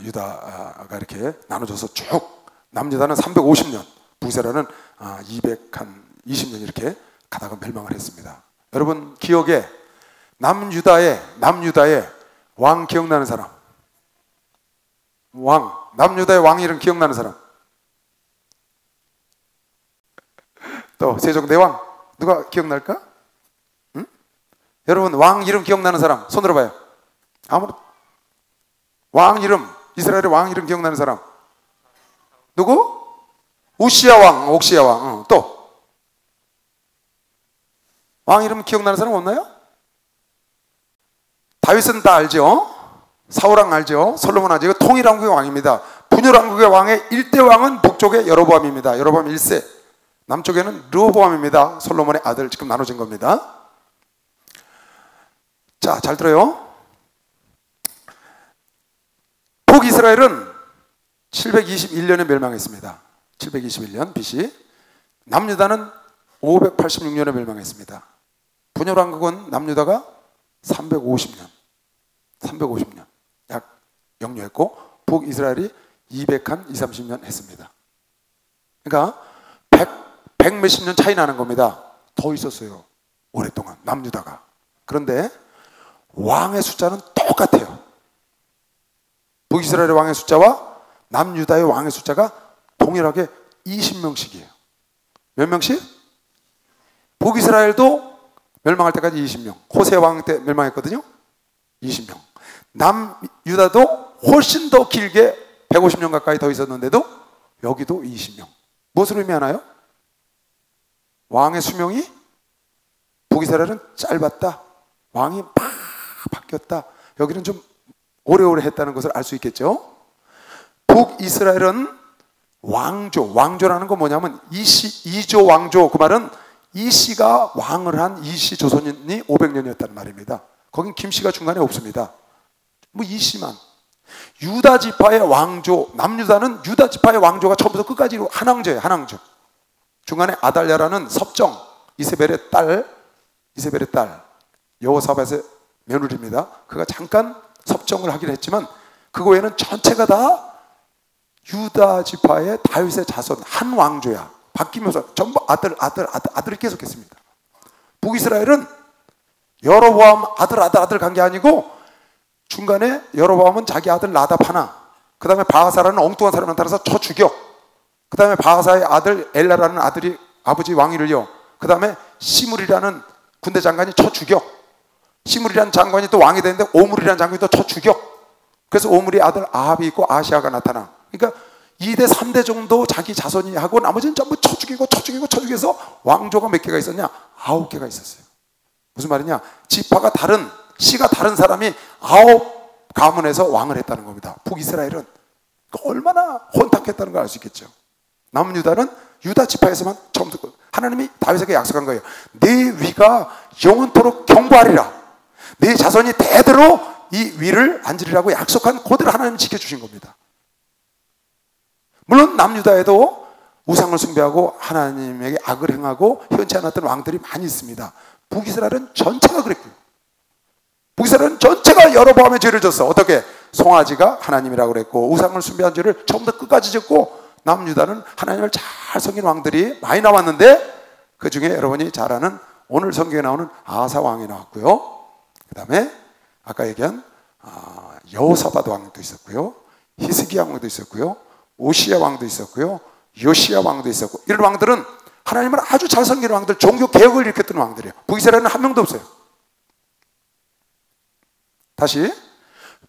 유다가 이렇게 나눠져서 쭉 남유다는 350년, 북이스라엘은 220년 이렇게 가다가 멸망을 했습니다. 여러분 기억에 남유다의 왕 기억나는 사람? 남유다의 왕 이름 기억나는 사람? 또 세종대왕 누가 기억날까? 응? 여러분 왕 이름 기억나는 사람 손 들어봐요. 왕 이름, 이스라엘의 왕 이름 기억나는 사람 누구? 옥시야 왕. 또 왕 이름 기억나는 사람 없나요? 다윗은 다 알죠? 사울왕 알죠? 솔로몬 알죠? 이거 통일왕국의 왕입니다. 분열왕국의 왕의 1대 왕은 북쪽에 여로보암입니다. 여로보암 1세. 남쪽에는 르호보암입니다. 솔로몬의 아들. 지금 나눠진 겁니다. 자, 잘 들어요. 북이스라엘은 721년에 멸망했습니다. 721년 BC. 남유다는 586년에 멸망했습니다. 분열왕국은 남유다가 350년 약 영유했고 북이스라엘이 230년 했습니다. 그러니까 100 몇십 년 차이 나는 겁니다. 더 있었어요. 오랫동안 남유다가. 그런데 왕의 숫자는 똑같아요. 북이스라엘의 왕의 숫자와 남유다의 왕의 숫자가 동일하게 20명씩이에요. 몇 명씩? 북이스라엘도 멸망할 때까지 20명. 호세 왕 때 멸망했거든요. 20명. 남유다도 훨씬 더 길게 150년 가까이 더 있었는데도 여기도 20명. 무엇을 의미하나요? 왕의 수명이 북이스라엘은 짧았다. 왕이 막 바뀌었다. 여기는 좀 오래오래 했다는 것을 알 수 있겠죠. 북이스라엘은 왕조라는 건 뭐냐면 이조 왕조. 그 말은 이씨가 왕을 한 이씨 조선이 500년이었다는 말입니다. 거긴 김씨가 중간에 없습니다. 뭐 이씨만. 유다 지파의 왕조, 남유다는 유다 지파의 왕조가 처음부터 끝까지 한 왕조예요. 한 왕조. 중간에 아달랴라는 섭정, 이세벨의 딸 여호사밧의 며느리입니다. 그가 잠깐 섭정을 하긴 했지만 그 외에는 전체가 다 유다 지파의 다윗의 자손 한 왕조야. 바뀌면서 전부 아들이 계속했습니다. 북이스라엘은 여로보암 아들 간 게 아니고 중간에 여로보암은 자기 아들 나답 하나, 그 다음에 바하사라는 엉뚱한 사람을 따라서 쳐 죽여. 그 다음에 바하사의 아들 엘라라는 아들이 아버지 왕위를요. 그 다음에 시므리라는 군대 장관이 쳐 죽여. 시므리라는 장관이 또 왕이 되는데 오므리라는 장관이 또 쳐 죽여. 그래서 오므리의 아들 아합이 있고 아시아가 나타나. 그러니까 2대 3대 정도 자기 자손이 하고 나머지는 전부 쳐 죽여서 왕조가 몇 개가 있었냐? 9개가 있었어요. 무슨 말이냐? 지파가 다른, 씨가 다른 사람이 9 가문에서 왕을 했다는 겁니다. 북이스라엘은 얼마나 혼탁했다는 걸 알 수 있겠죠. 남유다는 유다 지파에서만 처음부터 하나님이 다윗에게 약속한 거예요. 네 위가 영원토록 경고하리라. 네 자손이 대대로 이 위를 앉으리라고 약속한 그대로 하나님이 지켜주신 겁니다. 물론 남유다에도 우상을 숭배하고 하나님에게 악을 행하고 현치 않았던 왕들이 많이 있습니다. 북이스라엘은 전체가 그랬고요. 북이스라엘은 전체가 여로보암의 죄를 졌어. 어떻게? 송아지가 하나님이라고 그랬고 우상을 숭배한 죄를 처음부터 끝까지 짓고, 남유다는 하나님을 잘 섬긴 왕들이 많이 나왔는데 그 중에 여러분이 잘 아는 오늘 성경에 나오는 아사 왕이 나왔고요. 그 다음에 아까 얘기한 여호사밧 왕도 있었고요. 히스기야 왕도 있었고요. 오시야 왕도 있었고요. 요시야 왕도 있었고, 이런 왕들은 하나님을 아주 잘 섬기는 왕들, 종교 개혁을 일으켰던 왕들이에요. 북이스라엘은 한 명도 없어요. 다시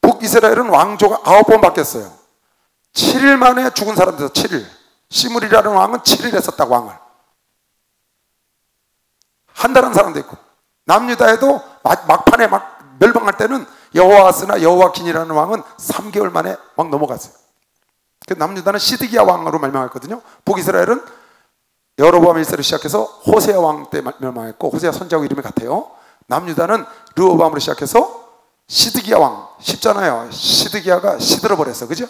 북이스라엘은 왕조가 9번 바뀌었어요. 7일 만에 죽은 사람들, 7일. 시므리라는 왕은 7일 했었다고, 왕을. 한 달 한 사람도 있고, 남유다에도 막판에 막 멸망할 때는 여호아스나 여호아킨이라는 왕은 3개월 만에 막 넘어갔어요. 남유다는 시드기야 왕으로 멸망했거든요. 북이스라엘은 여로보암 1세를 시작해서 호세아 왕 때 멸망했고, 호세아 선지하고 이름이 같아요. 남유다는 르호보암으로 시작해서 시드기야 왕, 쉽잖아요. 시드기야가 시들어버렸어, 그죠?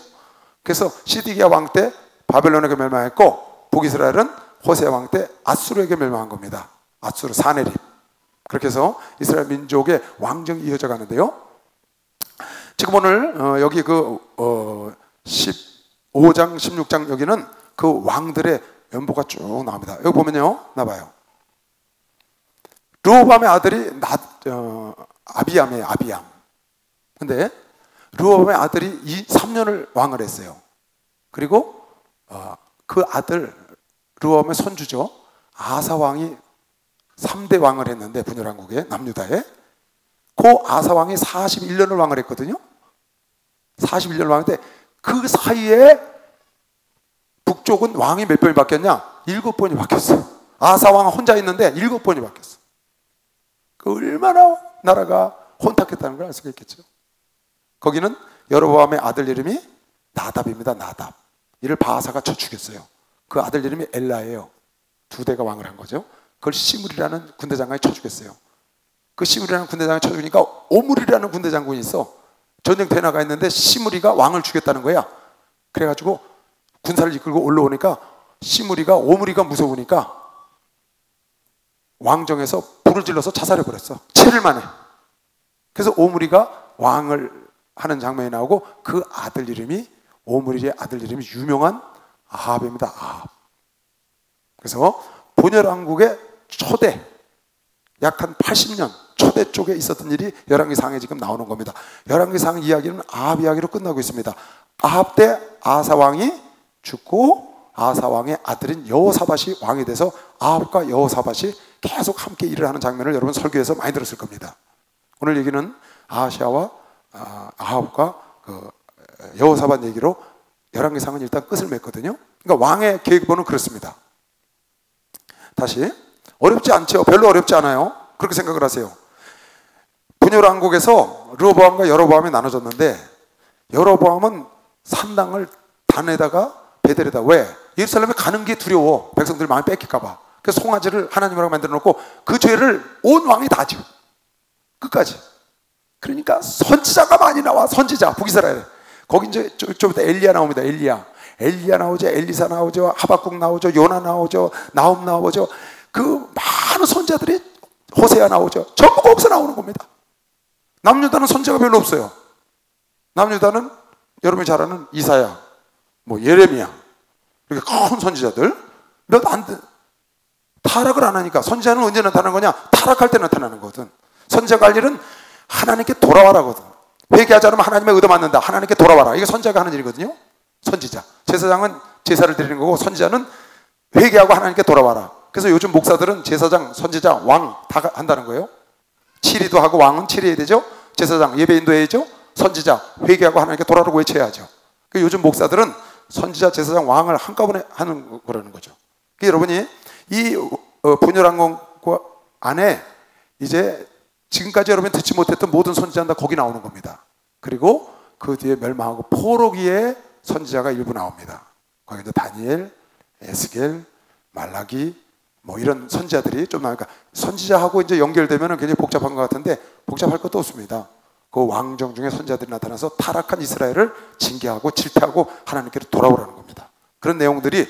그래서 시드기야 왕 때 바벨론에게 멸망했고, 북이스라엘은 호세아 왕 때 아수르에게 멸망한 겁니다. 아수르, 사네립. 그렇게 해서 이스라엘 민족의 왕정이 이어져 가는데요. 지금 오늘 여기 15장, 16장 여기는 그 왕들의 연보가 쭉 나옵니다. 여기 보면요, 나봐요. 르호보암의 아들이 아비암이에요, 아비암. 근데 르호보암의 아들이 3년을 왕을 했어요. 그리고 그 아들 르호보암의 손주죠, 아사 왕이 3대 왕을 했는데, 분열왕국에 남유다에 그 아사 왕이 41년을 왕을 했거든요. 41년을 왕인데 그 사이에 북쪽은 왕이 몇 번이 바뀌었냐? 7번이 바뀌었어요. 아사 왕 혼자 있는데 7번이 바뀌었어. 그 얼마나 나라가 혼탁했다는 걸 알 수가 있겠죠. 거기는 여로보암의 아들 이름이 나답입니다. 나답. 이를 바하사가 쳐 죽였어요. 그 아들 이름이 엘라예요. 두 대가 왕을 한 거죠. 그걸 시므리라는 군대 장관이 쳐 죽였어요. 그 시므리라는 군대 장관이 쳐 죽으니까 오므리라는 군대 장군이 있어. 전쟁터에 나가 있는데 시므리가 왕을 죽였다는 거야. 그래가지고 군사를 이끌고 올라오니까 시므리가 오므리가 무서우니까 왕정에서 불을 질러서 자살해버렸어. 7일 만에. 그래서 오므리가 왕을 하는 장면이 나오고 그 아들 이름이 오므리의 아들 이름이 유명한 아합입니다. 아합. 그래서 분열왕국의 초대 약 한 80년 초대 쪽에 있었던 일이 열왕기상에 지금 나오는 겁니다. 열왕기상 이야기는 아합 이야기로 끝나고 있습니다. 아합 때 아사 왕이 죽고 아사 왕의 아들인 여호사밧이 왕이 돼서 아합과 여호사밧이 계속 함께 일을 하는 장면을 여러분 설교에서 많이 들었을 겁니다. 오늘 얘기는 아하시아와 아합과 그 여호사밧 얘기로 열왕기상은 일단 끝을 맺거든요. 그러니까 왕의 계획본은 그렇습니다. 다시 어렵지 않죠. 별로 어렵지 않아요. 그렇게 생각을 하세요. 분열왕국에서 르호보암과 여로보암이 나눠졌는데 여로보암은 산당을 단에다가 베델에다 왜? 예루살렘에 가는 게 두려워. 백성들 마음이 뺏길까 봐. 그래서 송아지를 하나님이라고 만들어 놓고 그 죄를 온 왕이 다 지고 끝까지. 그러니까 선지자가 많이 나와. 선지자 북이스라엘. 거기 이제 좀 이따 엘리야 나옵니다. 엘리야 나오죠. 엘리사 나오죠. 하박국 나오죠. 요나 나오죠. 나훔 나오죠. 그 많은 선지자들이 호세아 나오죠. 전부 거기서 나오는 겁니다. 남유다는 선지자가 별로 없어요. 남유다는 여러분이 잘 아는 이사야, 뭐 예레미야 이렇게 큰 선지자들 몇 안 돼. 타락을 안 하니까. 선지자는 언제 나타나는 거냐? 타락할 때 나타나는 거거든. 선지자가 할 일은 하나님께 돌아와라거든. 회개하지 않으면 하나님의 의도 맞는다. 하나님께 돌아와라. 이게 선지자가 하는 일이거든요. 선지자. 제사장은 제사를 드리는 거고 선지자는 회개하고 하나님께 돌아와라. 그래서 요즘 목사들은 제사장, 선지자, 왕 다 한다는 거예요. 치리도 하고 왕은 치리해야 되죠. 제사장 예배인도 해야죠. 선지자 회개하고 하나님께 돌아오라고 외쳐야죠. 그러니까 요즘 목사들은 선지자, 제사장, 왕을 한꺼번에 하는 거라는 거죠. 그러니까 여러분이 이 분열왕국 안에 이제 지금까지 여러분이 듣지 못했던 모든 선지자는 다 거기 나오는 겁니다. 그리고 그 뒤에 멸망하고 포로기의 선지자가 일부 나옵니다. 거기 이제 다니엘, 에스겔, 말라기 뭐 이런 선지자들이 좀 나오니까 선지자하고 이제 연결되면 굉장히 복잡한 것 같은데 복잡할 것도 없습니다. 그 왕정 중에 선지자들이 나타나서 타락한 이스라엘을 징계하고 질타하고 하나님께로 돌아오라는 겁니다. 그런 내용들이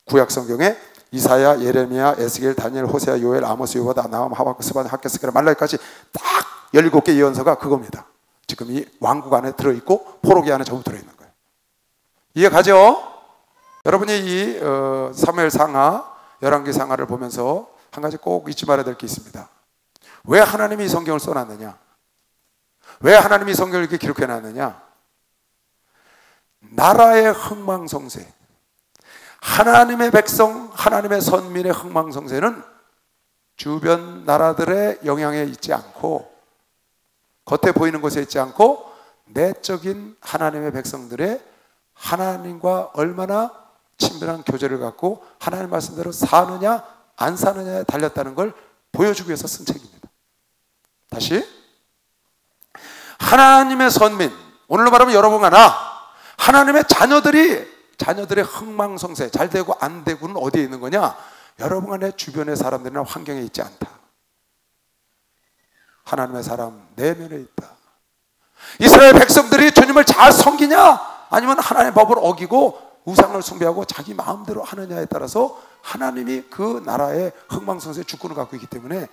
구약 성경에 이사야, 예레미야, 에스겔, 다니엘, 호세아, 요엘, 아모스, 요바다, 나훔, 하박국, 스바냐, 학개스겔, 말라기까지 딱 17개 예언서가 그겁니다. 지금 이 왕국 안에 들어있고 포로기 안에 전부 들어있는 거예요. 이해가죠? 여러분이 이 사무엘상하, 열왕기상하를 보면서 한 가지 꼭 잊지 말아야 될 게 있습니다. 왜 하나님이 이 성경을 써놨느냐? 왜 하나님이 이 성경을 이렇게 기록해놨느냐? 나라의 흥망성쇠, 하나님의 백성, 하나님의 선민의 흥망성쇠는 주변 나라들의 영향에 있지 않고 겉에 보이는 것에 있지 않고 내적인 하나님의 백성들의 하나님과 얼마나 친밀한 교제를 갖고 하나님 말씀대로 사느냐 안 사느냐에 달렸다는 걸 보여주기 위해서 쓴 책입니다. 다시 하나님의 선민, 오늘로 말하면 여러분과 나, 하나님의 자녀들의 흥망성쇠, 잘 되고 안 되고는 어디에 있는 거냐? 여러분과 내 주변의 사람들이나 환경에 있지 않다. 하나님의 사람 내면에 있다. 이스라엘 백성들이 주님을 잘 섬기냐? 아니면 하나님의 법을 어기고 우상을 숭배하고 자기 마음대로 하느냐에 따라서 하나님이 그 나라의 흥망성쇠 주권을 갖고 있기 때문에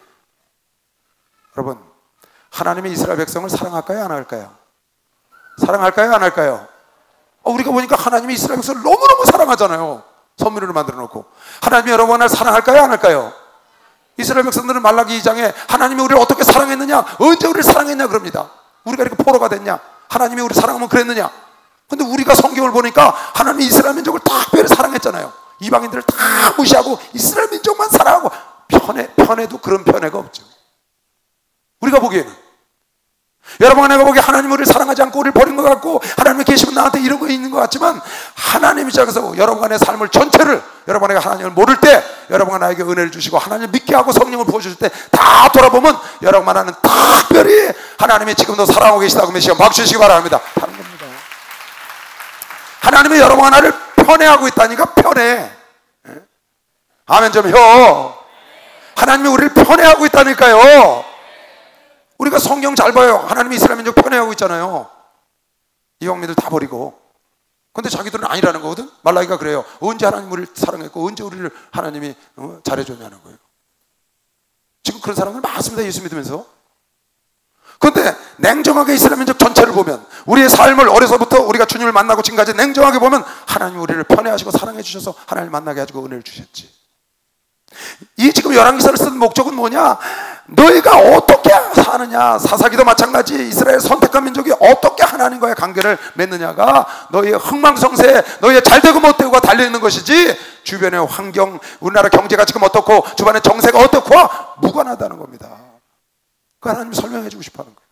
여러분, 하나님이 이스라엘 백성을 사랑할까요? 안 할까요? 사랑할까요? 안 할까요? 우리가 보니까 하나님이 이스라엘 백성을 너무너무 사랑하잖아요. 선민으로 만들어 놓고. 하나님이 여러분을 사랑할까요? 안 할까요? 이스라엘 백성들은 말라기 2장에 하나님이 우리를 어떻게 사랑했느냐? 언제 우리를 사랑했냐? 그럽니다. 우리가 이렇게 포로가 됐냐? 하나님이 우리를 사랑하면 그랬느냐? 근데 우리가 성경을 보니까 하나님이 이스라엘 민족을 특별히 사랑했잖아요. 이방인들을 다 무시하고 이스라엘 민족만 사랑하고 편애도 그런 편애가 없죠. 우리가 보기에는 여러분, 내가 보기에 하나님 우리를 사랑하지 않고 우리를 버린 것 같고 하나님의 계시면 나한테 이러고 있는 것 같지만, 하나님이 시작해서 여러분의 삶을 전체를, 여러분에게 하나님을 모를 때 여러분과 나에게 은혜를 주시고 하나님을 믿게 하고 성령을 부어주실 때 다 돌아보면 여러분만 하는 특별히 하나님이 지금도 사랑하고 계시다고 믿으시고 박수 주시기 바랍니다. 다른 겁니다. 하나님이 여러분과 나를 편애하고 있다니까. 편애. 아멘 좀 혀. 하나님이 우리를 편애하고 있다니까요. 우리가 성경 잘 봐요. 하나님이 이스라엘 민족 편애하고 있잖아요. 이방민들 다 버리고. 근데 자기들은 아니라는 거거든. 말라기가 그래요. 언제 하나님 우리를 사랑했고 언제 우리를 하나님이 잘해줬냐는 거예요. 지금 그런 사람들 많습니다. 예수 믿으면서. 근데 냉정하게 이스라엘 민족 전체를 보면, 우리의 삶을 어려서부터 우리가 주님을 만나고 지금까지 냉정하게 보면 하나님이 우리를 편애하시고 사랑해 주셔서 하나님을 만나게 해주고 은혜를 주셨지. 이 지금 열왕기서를 쓴 목적은 뭐냐? 너희가 어떻게 사느냐. 사사기도 마찬가지. 이스라엘 선택한 민족이 어떻게 하나님과의 관계를 맺느냐가 너희의 흥망성쇠, 너희의 잘되고 못되고가 달려있는 것이지, 주변의 환경, 우리나라 경제가 지금 어떻고 주변의 정세가 어떻고 무관하다는 겁니다. 그 하나님이 설명해 주고 싶어 하는 거예요.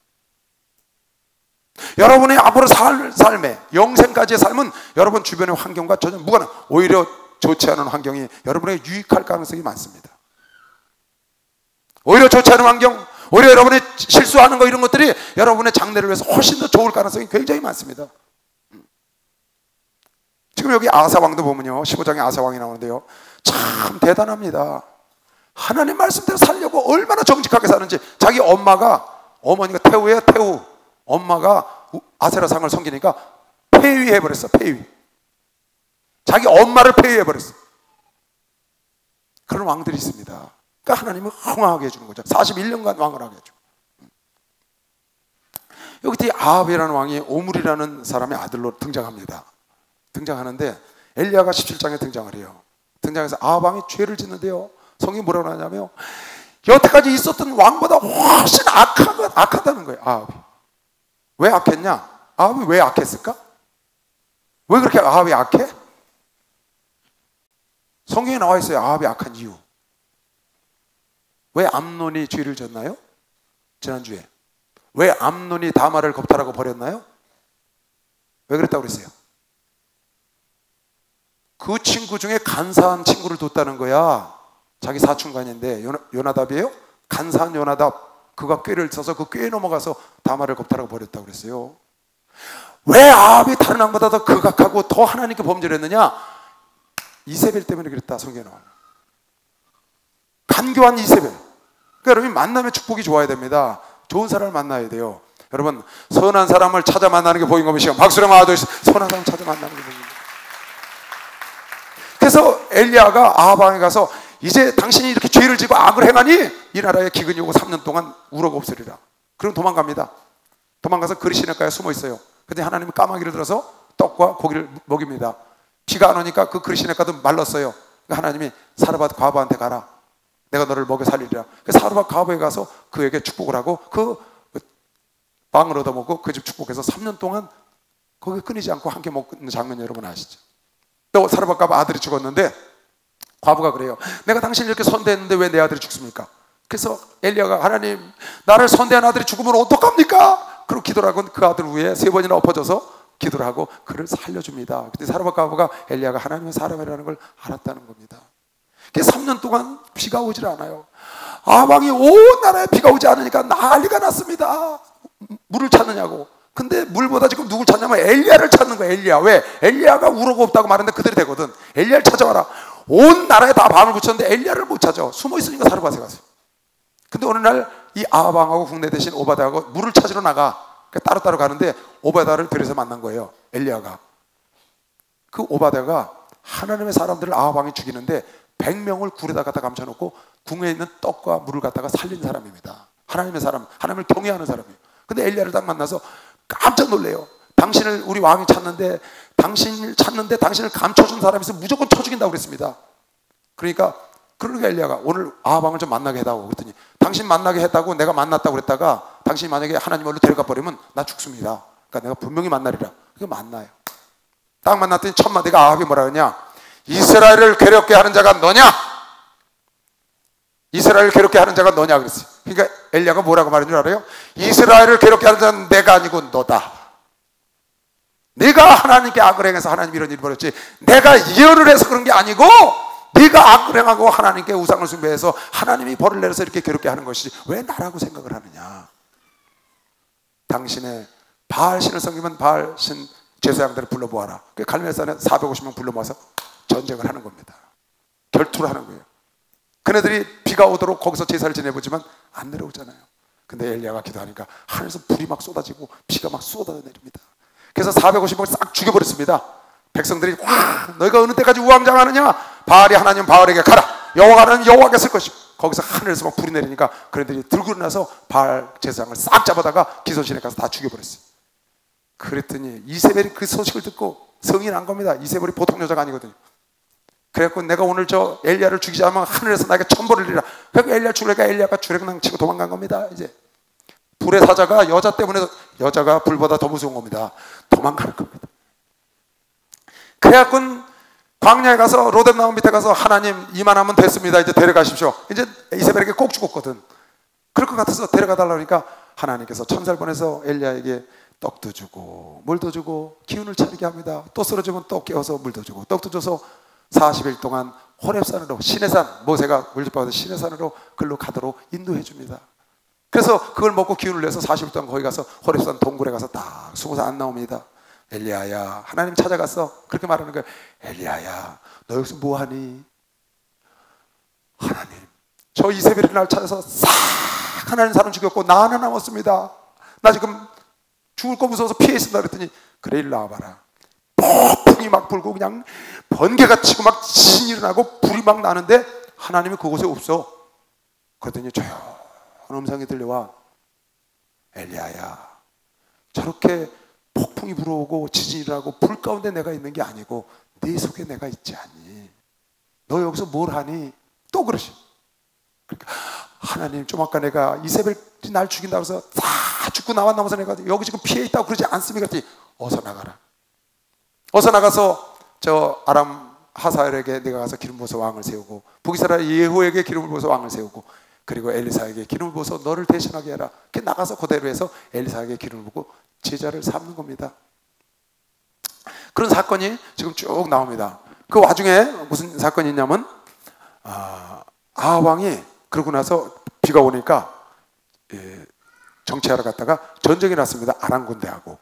여러분의 앞으로 삶의 영생까지의 삶은 여러분 주변의 환경과 전혀 무관한, 오히려 좋지 않은 환경이 여러분에게 유익할 가능성이 많습니다. 오히려 좋지 않은 환경, 오히려 여러분이 실수하는 거, 이런 것들이 여러분의 장래를 위해서 훨씬 더 좋을 가능성이 굉장히 많습니다. 지금 여기 아사왕도 보면요, 15장에 아사왕이 나오는데요, 참 대단합니다. 하나님 말씀대로 살려고 얼마나 정직하게 사는지. 자기 어머니가 태우예요. 태우 엄마가 아세라상을 섬기니까 폐위해버렸어. 폐위. 자기 엄마를 폐위해버렸어. 그런 왕들이 있습니다. 그러니까 하나님은 흥하게 해주는 거죠. 41년간 왕을 하게 해줘. 여기 뒤에 아합이라는 왕이 오므리라는 사람의 아들로 등장합니다. 등장하는데 엘리야가 17장에 등장을 해요. 등장해서 아합 왕이 죄를 짓는데요, 성경이 뭐라고 하냐면 여태까지 있었던 왕보다 훨씬 악하다는 거예요. 아합이. 왜 악했냐? 아합이 왜 악했을까? 왜 그렇게 아합이 악해? 성경에 나와 있어요. 아합이 악한 이유. 왜 암논이 죄를 졌나요? 지난주에. 왜 암논이 다말을 겁탈하고 버렸나요? 왜 그랬다고 그랬어요? 그 친구 중에 간사한 친구를 뒀다는 거야. 자기 사촌간인데 요나답이에요? 간사한 요나답, 그가 꾀를 써서 그 꾀에 넘어가서 다말을 겁탈하고 버렸다고 그랬어요. 왜 아합이 다른 왕보다 더 극악하고 더 하나님께 범죄했느냐? 이세벨 때문에 그랬다. 성경에 나와요. 간교한 이세벨. 그러니까 여러분, 만나면 축복이 좋아야 됩니다. 좋은 사람을 만나야 돼요. 여러분, 선한 사람을 찾아 만나는 게 복인 것이요. 박수랑 아도 선한 사람을 찾아 만나는 게 복입니다. 그래서 엘리야가 아합 왕에 가서 이제 당신이 이렇게 죄를 지고 악을 행하니 이 나라에 기근이 오고 3년 동안 우러가 없으리라. 그럼 도망갑니다. 도망가서 그리시네가에 숨어 있어요. 근데 하나님은 까마귀를 들어서 떡과 고기를 먹입니다. 비가 안 오니까 그 그리시네가도 말랐어요. 그러니까 하나님이 사르밧 과부한테 가라. 내가 너를 먹여 살리리라. 그래서 사르밧 과부에 가서 그에게 축복을 하고 그 빵을 얻어먹고 그 집 축복해서 3년 동안 거기 끊이지 않고 함께 먹는 장면 여러분 아시죠? 또 사르밧 과부 아들이 죽었는데 과부가 그래요. 내가 당신을 이렇게 선대했는데 왜 내 아들이 죽습니까? 그래서 엘리야가 하나님, 나를 선대한 아들이 죽으면 어떡합니까? 그리고 기도를 하고 그 아들 위에 3번이나 엎어져서 기도를 하고 그를 살려줍니다. 그때 사르밧 과부가 엘리야가 하나님의 사람이라는 걸 알았다는 겁니다. 그래서 3년 동안 비가 오질 않아요. 아방이 온 나라에 비가 오지 않으니까 난리가 났습니다. 물을 찾느냐고. 근데 물보다 지금 누굴 찾냐면 엘리야를 찾는 거예요. 엘리야. 왜? 엘리야가 우러가 없다고 말하는데 그들이 되거든. 엘리야를 찾아와라. 온 나라에 다 밤을 붙였는데 엘리야를 못 찾아. 숨어 있으니까 사르밧에 갔어요. 근데 어느 날 이 아방하고 국내 대신 오바다하고 물을 찾으러 나가. 따로따로 가는데 오바다를 들여서 만난 거예요. 엘리야가. 그 오바다가 하나님의 사람들을 아합왕이 죽이는데 100명을 굴에다 갖다 감춰놓고 궁에 있는 떡과 물을 갖다가 살린 사람입니다. 하나님의 사람, 하나님을 경외하는 사람이에요. 근데 엘리야를 딱 만나서 깜짝 놀래요. 당신을 우리 왕이 찾는데 당신을 감춰준 사람이 있으면 무조건 쳐 죽인다고 그랬습니다. 그러니까 엘리야가 오늘 아합왕을 좀 만나게 해다고 그랬더니 당신 만나게 했다고 내가 만났다고 그랬다가 당신이 만약에 하나님 얼로 데려가 버리면 나 죽습니다. 그러니까 내가 분명히 만나리라. 그게 만나요. 딱 만났더니 첫 마디가 아합이 뭐라 그러냐? 이스라엘을 괴롭게 하는 자가 너냐? 이스라엘을 괴롭게 하는 자가 너냐 그랬어요. 그러니까 엘리야가 뭐라고 말한 줄 알아요? 이스라엘을 괴롭게 하는 자는 내가 아니고 너다. 네가 하나님께 악을 행해서 하나님 이런 일이 벌었지, 내가 예언을 해서 그런 게 아니고 네가 악을 행하고 하나님께 우상을 숭배해서 하나님이 벌을 내려서 이렇게 괴롭게 하는 것이지 왜 나라고 생각을 하느냐. 당신의 바알신을 섬기면 바알신 제사장들을 불러모아라. 갈멜산에 450명 불러 모아서 전쟁을 하는 겁니다. 결투를 하는 거예요. 그네들이 비가 오도록 거기서 제사를 지내보지만 안 내려오잖아요. 근데 엘리야가 기도하니까 하늘에서 불이 막 쏟아지고 비가 막 쏟아내립니다. 그래서 450명을 싹 죽여버렸습니다. 백성들이 와, 너희가 어느 때까지 우왕좌왕하느냐? 바알이 하나님 바알에게 가라. 여호와가 하나님 여호와께 쓸 것이고. 거기서 하늘에서 막 불이 내리니까 그네들이 들고 일어나서 바알 제사장을 싹 잡아다가 기손실에 가서 다 죽여버렸어요. 그랬더니 이세벨이 그 소식을 듣고 성이 난 겁니다. 이세벨이 보통 여자가 아니거든요. 그래갖고 내가 오늘 저 엘리야를 죽이지 않으면 하늘에서 나에게 천벌을 이리라. 그러니까 엘리야 죽으니까 엘리야가 주랭랑 치고 도망간 겁니다. 이제 불의 사자가 여자 때문에, 여자가 불보다 더 무서운 겁니다. 도망가는 겁니다. 그래갖고 광야에 가서 로뎀 나무 밑에 가서 하나님 이만하면 됐습니다. 이제 데려가십시오. 이제 이세벨에게 꼭 죽었거든. 그럴 것 같아서 데려가달라고 하니까 하나님께서 천사를 보내서 엘리야에게 떡도 주고 물도 주고 기운을 차리게 합니다. 또 쓰러지면 또 깨워서 물도 주고 떡도 줘서 40일 동안 호렙산으로, 시내산, 모세가 물집받아서 시내산으로 글로 가도록 인도해 줍니다. 그래서 그걸 먹고 기운을 내서 40일 동안 거기 가서 호렙산 동굴에 가서 딱 숨어서 안 나옵니다. 엘리야야, 하나님 찾아갔어. 그렇게 말하는 거예요. 엘리야야, 너 여기서 뭐하니? 하나님, 저 이세벨이 날 찾아서 싹 하나님 사람 죽였고 나 하나 남았습니다. 나 지금 죽을 거 무서워서 피해 있습니다. 그랬더니 그래, 일로 와봐라. 폭풍이 막 불고 그냥 번개가 치고 막 신이 일어나고 불이 막 나는데 하나님이 그곳에 없어. 그랬더니 조용한 음성이 들려와. 엘리야야, 저렇게 폭풍이 불어오고 지진이 일어나고 불 가운데 내가 있는 게 아니고 네 속에 내가 있지 않니? 너 여기서 뭘 하니? 또 그러시. 그러니까 하나님, 좀 아까 내가 이세벨이 날 죽인다고 해서 다 죽고 나왔나면서 내가 여기 지금 피해 있다고 그러지 않습니까? 그랬더니 어서 나가라. 어서 나가서 저 아람 하사엘에게 내가 가서 기름 부어서 왕을 세우고 북이스라엘 예후에게 기름을 부어서 왕을 세우고 그리고 엘리사에게 기름을 부어서 너를 대신하게 해라. 이렇게 나가서 그대로 해서 엘리사에게 기름을 부고 제자를 삼는 겁니다. 그런 사건이 지금 쭉 나옵니다. 그 와중에 무슨 사건이 있냐면 아합왕이 그러고 나서 비가 오니까 정치하러 갔다가 전쟁이 났습니다. 아람 군대하고.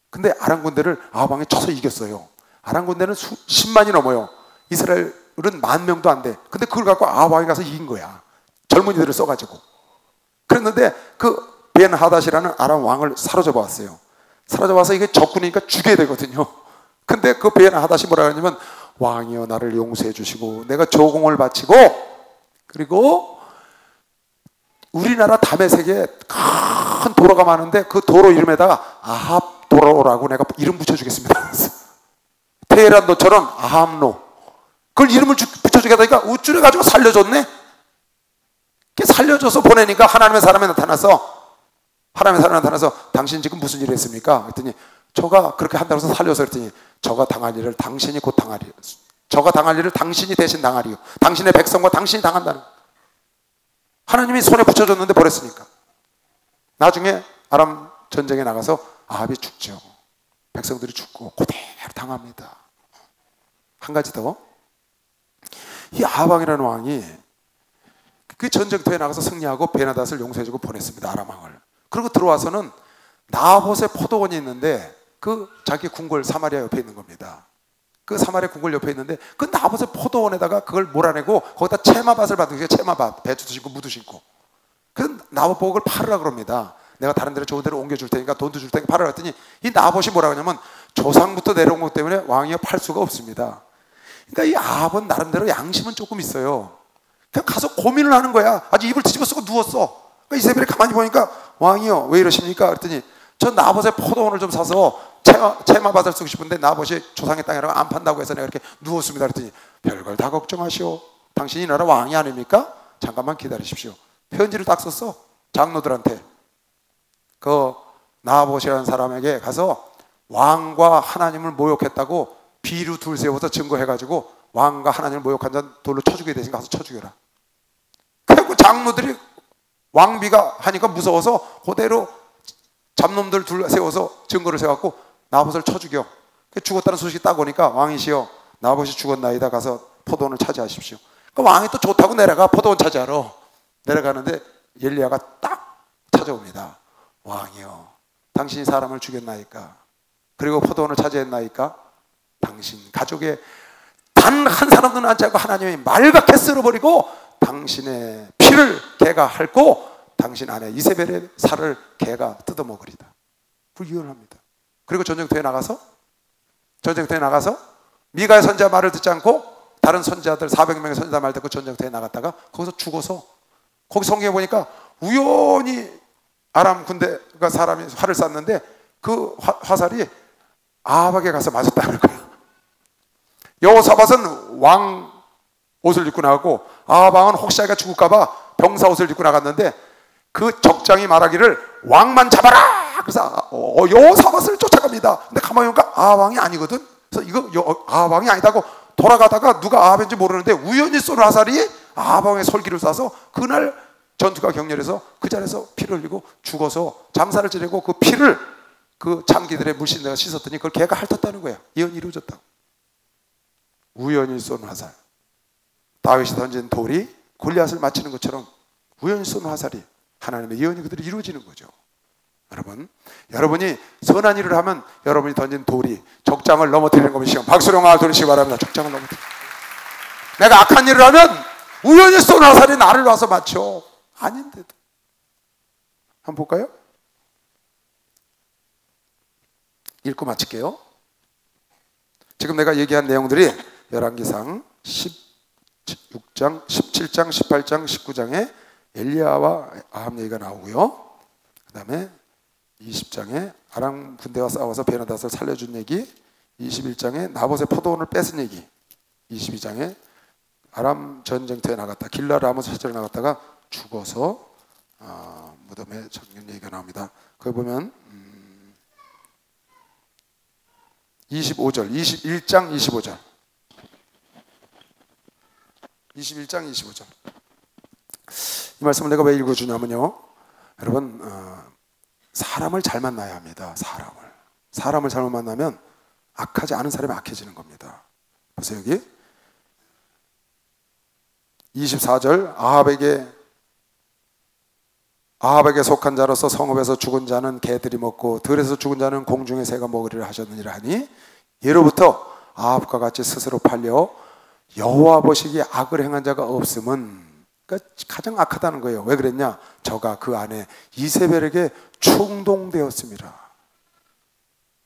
근데 아람 군대를 아합왕이 쳐서 이겼어요. 아람 군대는 10만이 넘어요. 이스라엘은 10,000명도 안 돼. 근데 그걸 갖고 아합왕이 가서 이긴 거야. 젊은이들을 써가지고. 그랬는데 그 벤하닷이라는 아람 왕을 사로잡아 왔어요. 사로잡아서 이게 적군이니까 죽여야 되거든요. 근데 그 벤하닷이 뭐라 그러냐면, 왕이여 나를 용서해 주시고 내가 조공을 바치고 그리고 우리나라 다메섹에 큰 도로가 많은데 그 도로 이름에다가 아합 도로라고 내가 이름 붙여주겠습니다. 테헤란도처럼 아합로, 그걸 이름을 붙여주겠다니까 우쭐해가지고 살려줬네. 살려줘서 보내니까 하나님의 사람이 나타나서, 하나님의 사람이 나타나서 당신 지금 무슨 일을 했습니까? 그랬더니 저가 그렇게 한다고 해서 살려서, 그랬더니 저가 당할 일을 당신이 곧 당하리요. 저가 당할 일을 당신이 대신 당하리요. 당신의 백성과 당신이 당한다는, 하나님이 손에 붙여줬는데 버렸으니까. 나중에 아람 전쟁에 나가서 아합이 죽죠. 백성들이 죽고 그대로 당합니다. 한 가지 더, 이 아합왕이라는 왕이 그 전쟁터에 나가서 승리하고 베나닷을 용서해주고 보냈습니다. 아람 왕을. 그리고 들어와서는 나봇의 포도원이 있는데 그 자기 궁궐 사마리아 옆에 있는 겁니다. 그 사마리아 궁궐 옆에 있는데 그 나봇의 포도원에다가 그걸 몰아내고 거기다 채마밭을 받은 게, 채마밭, 배추도 심고 무도 심고. 그 나봇 보고 그걸 팔으라 그럽니다. 내가 다른 데로 좋은 데로 옮겨줄 테니까 돈도 줄 테니까 팔으라 했더니 이 나봇이 뭐라 하냐면 조상부터 내려온 것 때문에 왕이여 팔 수가 없습니다. 그러니까 이 아합은 나름대로 양심은 조금 있어요. 그냥 가서 고민을 하는 거야. 아주 입을 뒤집어 쓰고 누웠어. 그러니까 이세벨이 가만히 보니까 왕이여 왜 이러십니까? 그랬더니 저 나봇의 포도원을 좀 사서 채마밭을 쓰고 싶은데 나봇이 조상의 땅이라고 안 판다고 해서 내가 이렇게 누웠습니다. 그랬더니 별걸 다 걱정하시오. 당신이 이 나라 왕이 아닙니까? 잠깐만 기다리십시오. 편지를 딱 썼어. 장로들한테. 그 나봇이라는 사람에게 가서 왕과 하나님을 모욕했다고 비루 둘 세워서 증거해가지고 왕과 하나님을 모욕한 자 돌로 쳐 죽여야 되니까 가서 쳐 죽여라. 그래갖고 장로들이 왕비가 하니까 무서워서 그대로 잡놈들 둘 세워서 증거를 세워갖고 나봇을 쳐 죽여. 죽었다는 소식이 딱 오니까 왕이시여 나봇이 죽었나이다. 가서 포도원을 차지하십시오. 그 왕이 또 좋다고 내려가 포도원 차지하러 내려가는데 엘리야가 딱 찾아옵니다. 왕이여 당신이 사람을 죽였나이까? 그리고 포도원을 차지했나이까? 당신 가족의 단 한 사람도 낳지 않고 하나님이 말갛게 쓸어버리고 당신의 피를 개가 핥고 당신 아내 이세벨의 살을 개가 뜯어먹으리다. 불유언합니다. 그리고 전쟁터에 나가서 미가의 선지자 말을 듣지 않고 다른 선지자들 400명의 선지자 말 듣고 전쟁터에 나갔다가 거기서 죽어서 거기 성경에 보니까 우연히 아람 군대가 사람이 활을 쐈는데 그 화살이 아합에게 가서 맞았다는 거예요. 여호사밧은 왕 옷을 입고 나갔고 아합 왕은 혹시 자기가 죽을까봐 병사 옷을 입고 나갔는데 그 적장이 말하기를 왕만 잡아라. 그래서 여호사밧을 쫓아갑니다. 근데 가만히 보니까 아합 왕이 아니거든. 그래서 이거 아합 왕이 아니다고 돌아가다가 누가 아합인지 모르는데 우연히 쏜 화살이 아합 왕의 솔기를 쏴서 그날 전투가 격렬해서 그 자리에서 피를 흘리고 죽어서 잠사를 지내고 그 피를 그 장기들의 물신내가 씻었더니 그걸 개가 핥았다는 거야. 예언이 이루어졌다고. 우연히 쏜 화살. 다윗이 던진 돌이 골리앗을 맞히는 것처럼 우연히 쏜 화살이 하나님의 예언이 그대로 이루어지는 거죠. 여러분이 선한 일을 하면 여러분이 던진 돌이 적장을 넘어뜨리는 것이시오. 박수로 돌리시기 바랍니다. 적장을 넘어뜨리는. 내가 악한 일을 하면 우연히 쏜 화살이 나를 와서 맞춰. 아닌데도. 한번 볼까요? 읽고 마칠게요. 지금 내가 얘기한 내용들이 열왕기상 16장, 17장, 18장, 19장에 엘리야와 아합 얘기가 나오고요. 그 다음에 20장에 아람 군대와 싸워서 베나닷을 살려준 얘기, 21장에 나봇의 포도원을 뺏은 얘기, 22장에 아람 전쟁터에 나갔다 길라 라모스 사절에 나갔다가 죽어서 무덤에 적는 얘기가 나옵니다. 거기 보면 25절, 21장 25절 21장 25절 이 말씀을 내가 왜 읽어주냐면요, 여러분 사람을 잘 만나야 합니다. 사람을 잘못 만나면 악하지 않은 사람이 악해지는 겁니다. 보세요. 여기 24절 아합에게 속한 자로서 성읍에서 죽은 자는 개들이 먹고 들에서 죽은 자는 공중의 새가 먹으리라 하셨느니라 하니, 예로부터 아합과 같이 스스로 팔려 여호와 보시기에 악을 행한 자가 없음은, 그러니까 가장 악하다는 거예요. 왜 그랬냐? 저가 그 아내 이세벨에게 충동되었습니다.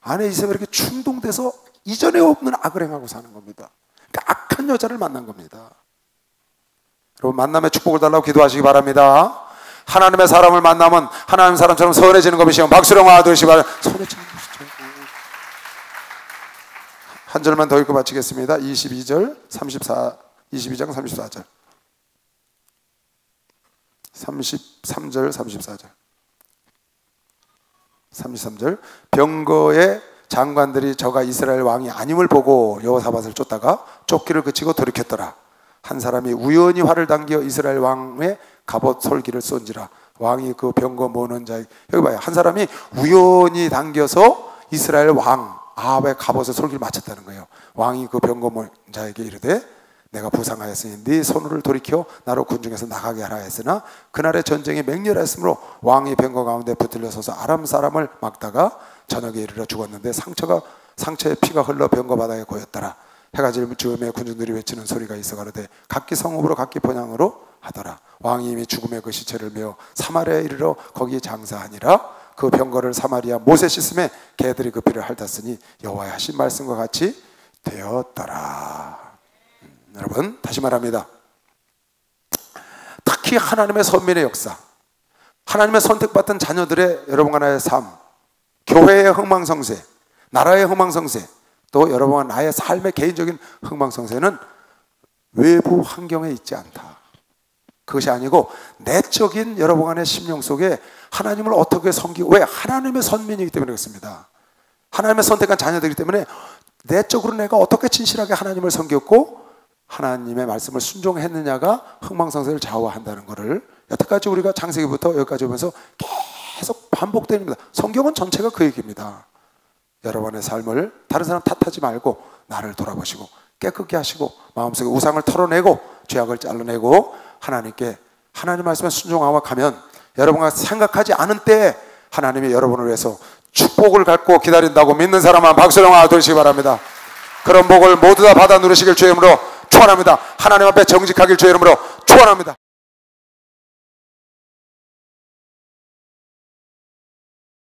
아내 이세벨에게 충동돼서 이전에 없는 악을 행하고 사는 겁니다. 그러니까 악한 여자를 만난 겁니다. 여러분 만남의 축복을 달라고 기도하시기 바랍니다. 하나님의 사람을 만나면 하나님 사람처럼 선해지는 것이요. 박수령 아들시 발 선해지는 것이죠. 한 절만 더 읽고 마치겠습니다. 22장 34절 33절 34절 33절 병거의 장관들이 저가 이스라엘 왕이 아님을 보고 여호사밧을 쫓다가 쫓기를 그치고 돌이켰더라. 한 사람이 우연히 활을 당겨 이스라엘 왕의 갑옷 솔기를 쏜지라. 왕이 그 병거 모는 자, 여기 봐요. 한 사람이 우연히 당겨서 이스라엘 왕 아합의 갑옷의 솔기를 맞췄다는 거예요. 왕이 그 병거 모는 자에게 이르되 내가 부상하였으니 네 손을 돌이켜 나로 군중에서 나가게 하라 했으나 그날의 전쟁이 맹렬했으므로 왕이 병거 가운데 붙들려 서서 아람 사람을 막다가 저녁에 이르러 죽었는데 상처에 피가 흘러 병거 바닥에 고였더라. 해가 지면 즈음에 군중들이 외치는 소리가 있어 가로되 각기 성읍으로 각기 번향으로 하더라. 왕이 이미 죽음의 그 시체를 메어 사마리아에 이르러 거기 장사하니라. 그 병거를 사마리아 못에 씻음에 개들이 그 피를 핥았으니 여호와의 하신 말씀과 같이 되었더라. 여러분 다시 말합니다. 특히 하나님의 선민의 역사, 하나님의 선택받은 자녀들의 여러분과 나의 삶, 교회의 흥망성쇠, 나라의 흥망성쇠, 또 여러분과 나의 삶의 개인적인 흥망성쇠는 외부 환경에 있지 않다. 그것이 아니고 내적인 여러분 안의 심령 속에 하나님을 어떻게 섬기고, 왜? 하나님의 선민이기 때문에 그렇습니다. 하나님의 선택한 자녀들이기 때문에 내적으로 내가 어떻게 진실하게 하나님을 섬겼고 하나님의 말씀을 순종했느냐가 흥망성쇠를 좌우한다는 것을 여태까지 우리가 창세기부터 여기까지 오면서 계속 반복됩니다. 성경은 전체가 그 얘기입니다. 여러분의 삶을 다른 사람 탓하지 말고 나를 돌아보시고 깨끗게 하시고 마음속에 우상을 털어내고 죄악을 잘라내고 하나님께 하나님 말씀에 순종하고 가면 여러분과 생각하지 않은 때에 하나님이 여러분을 위해서 축복을 갖고 기다린다고 믿는 사람만 박수로 하나 드리시기 바랍니다. 그런 복을 모두 다 받아 누리시길 주의 이름으로 축원합니다. 하나님 앞에 정직하길 주의 이름으로 축원합니다.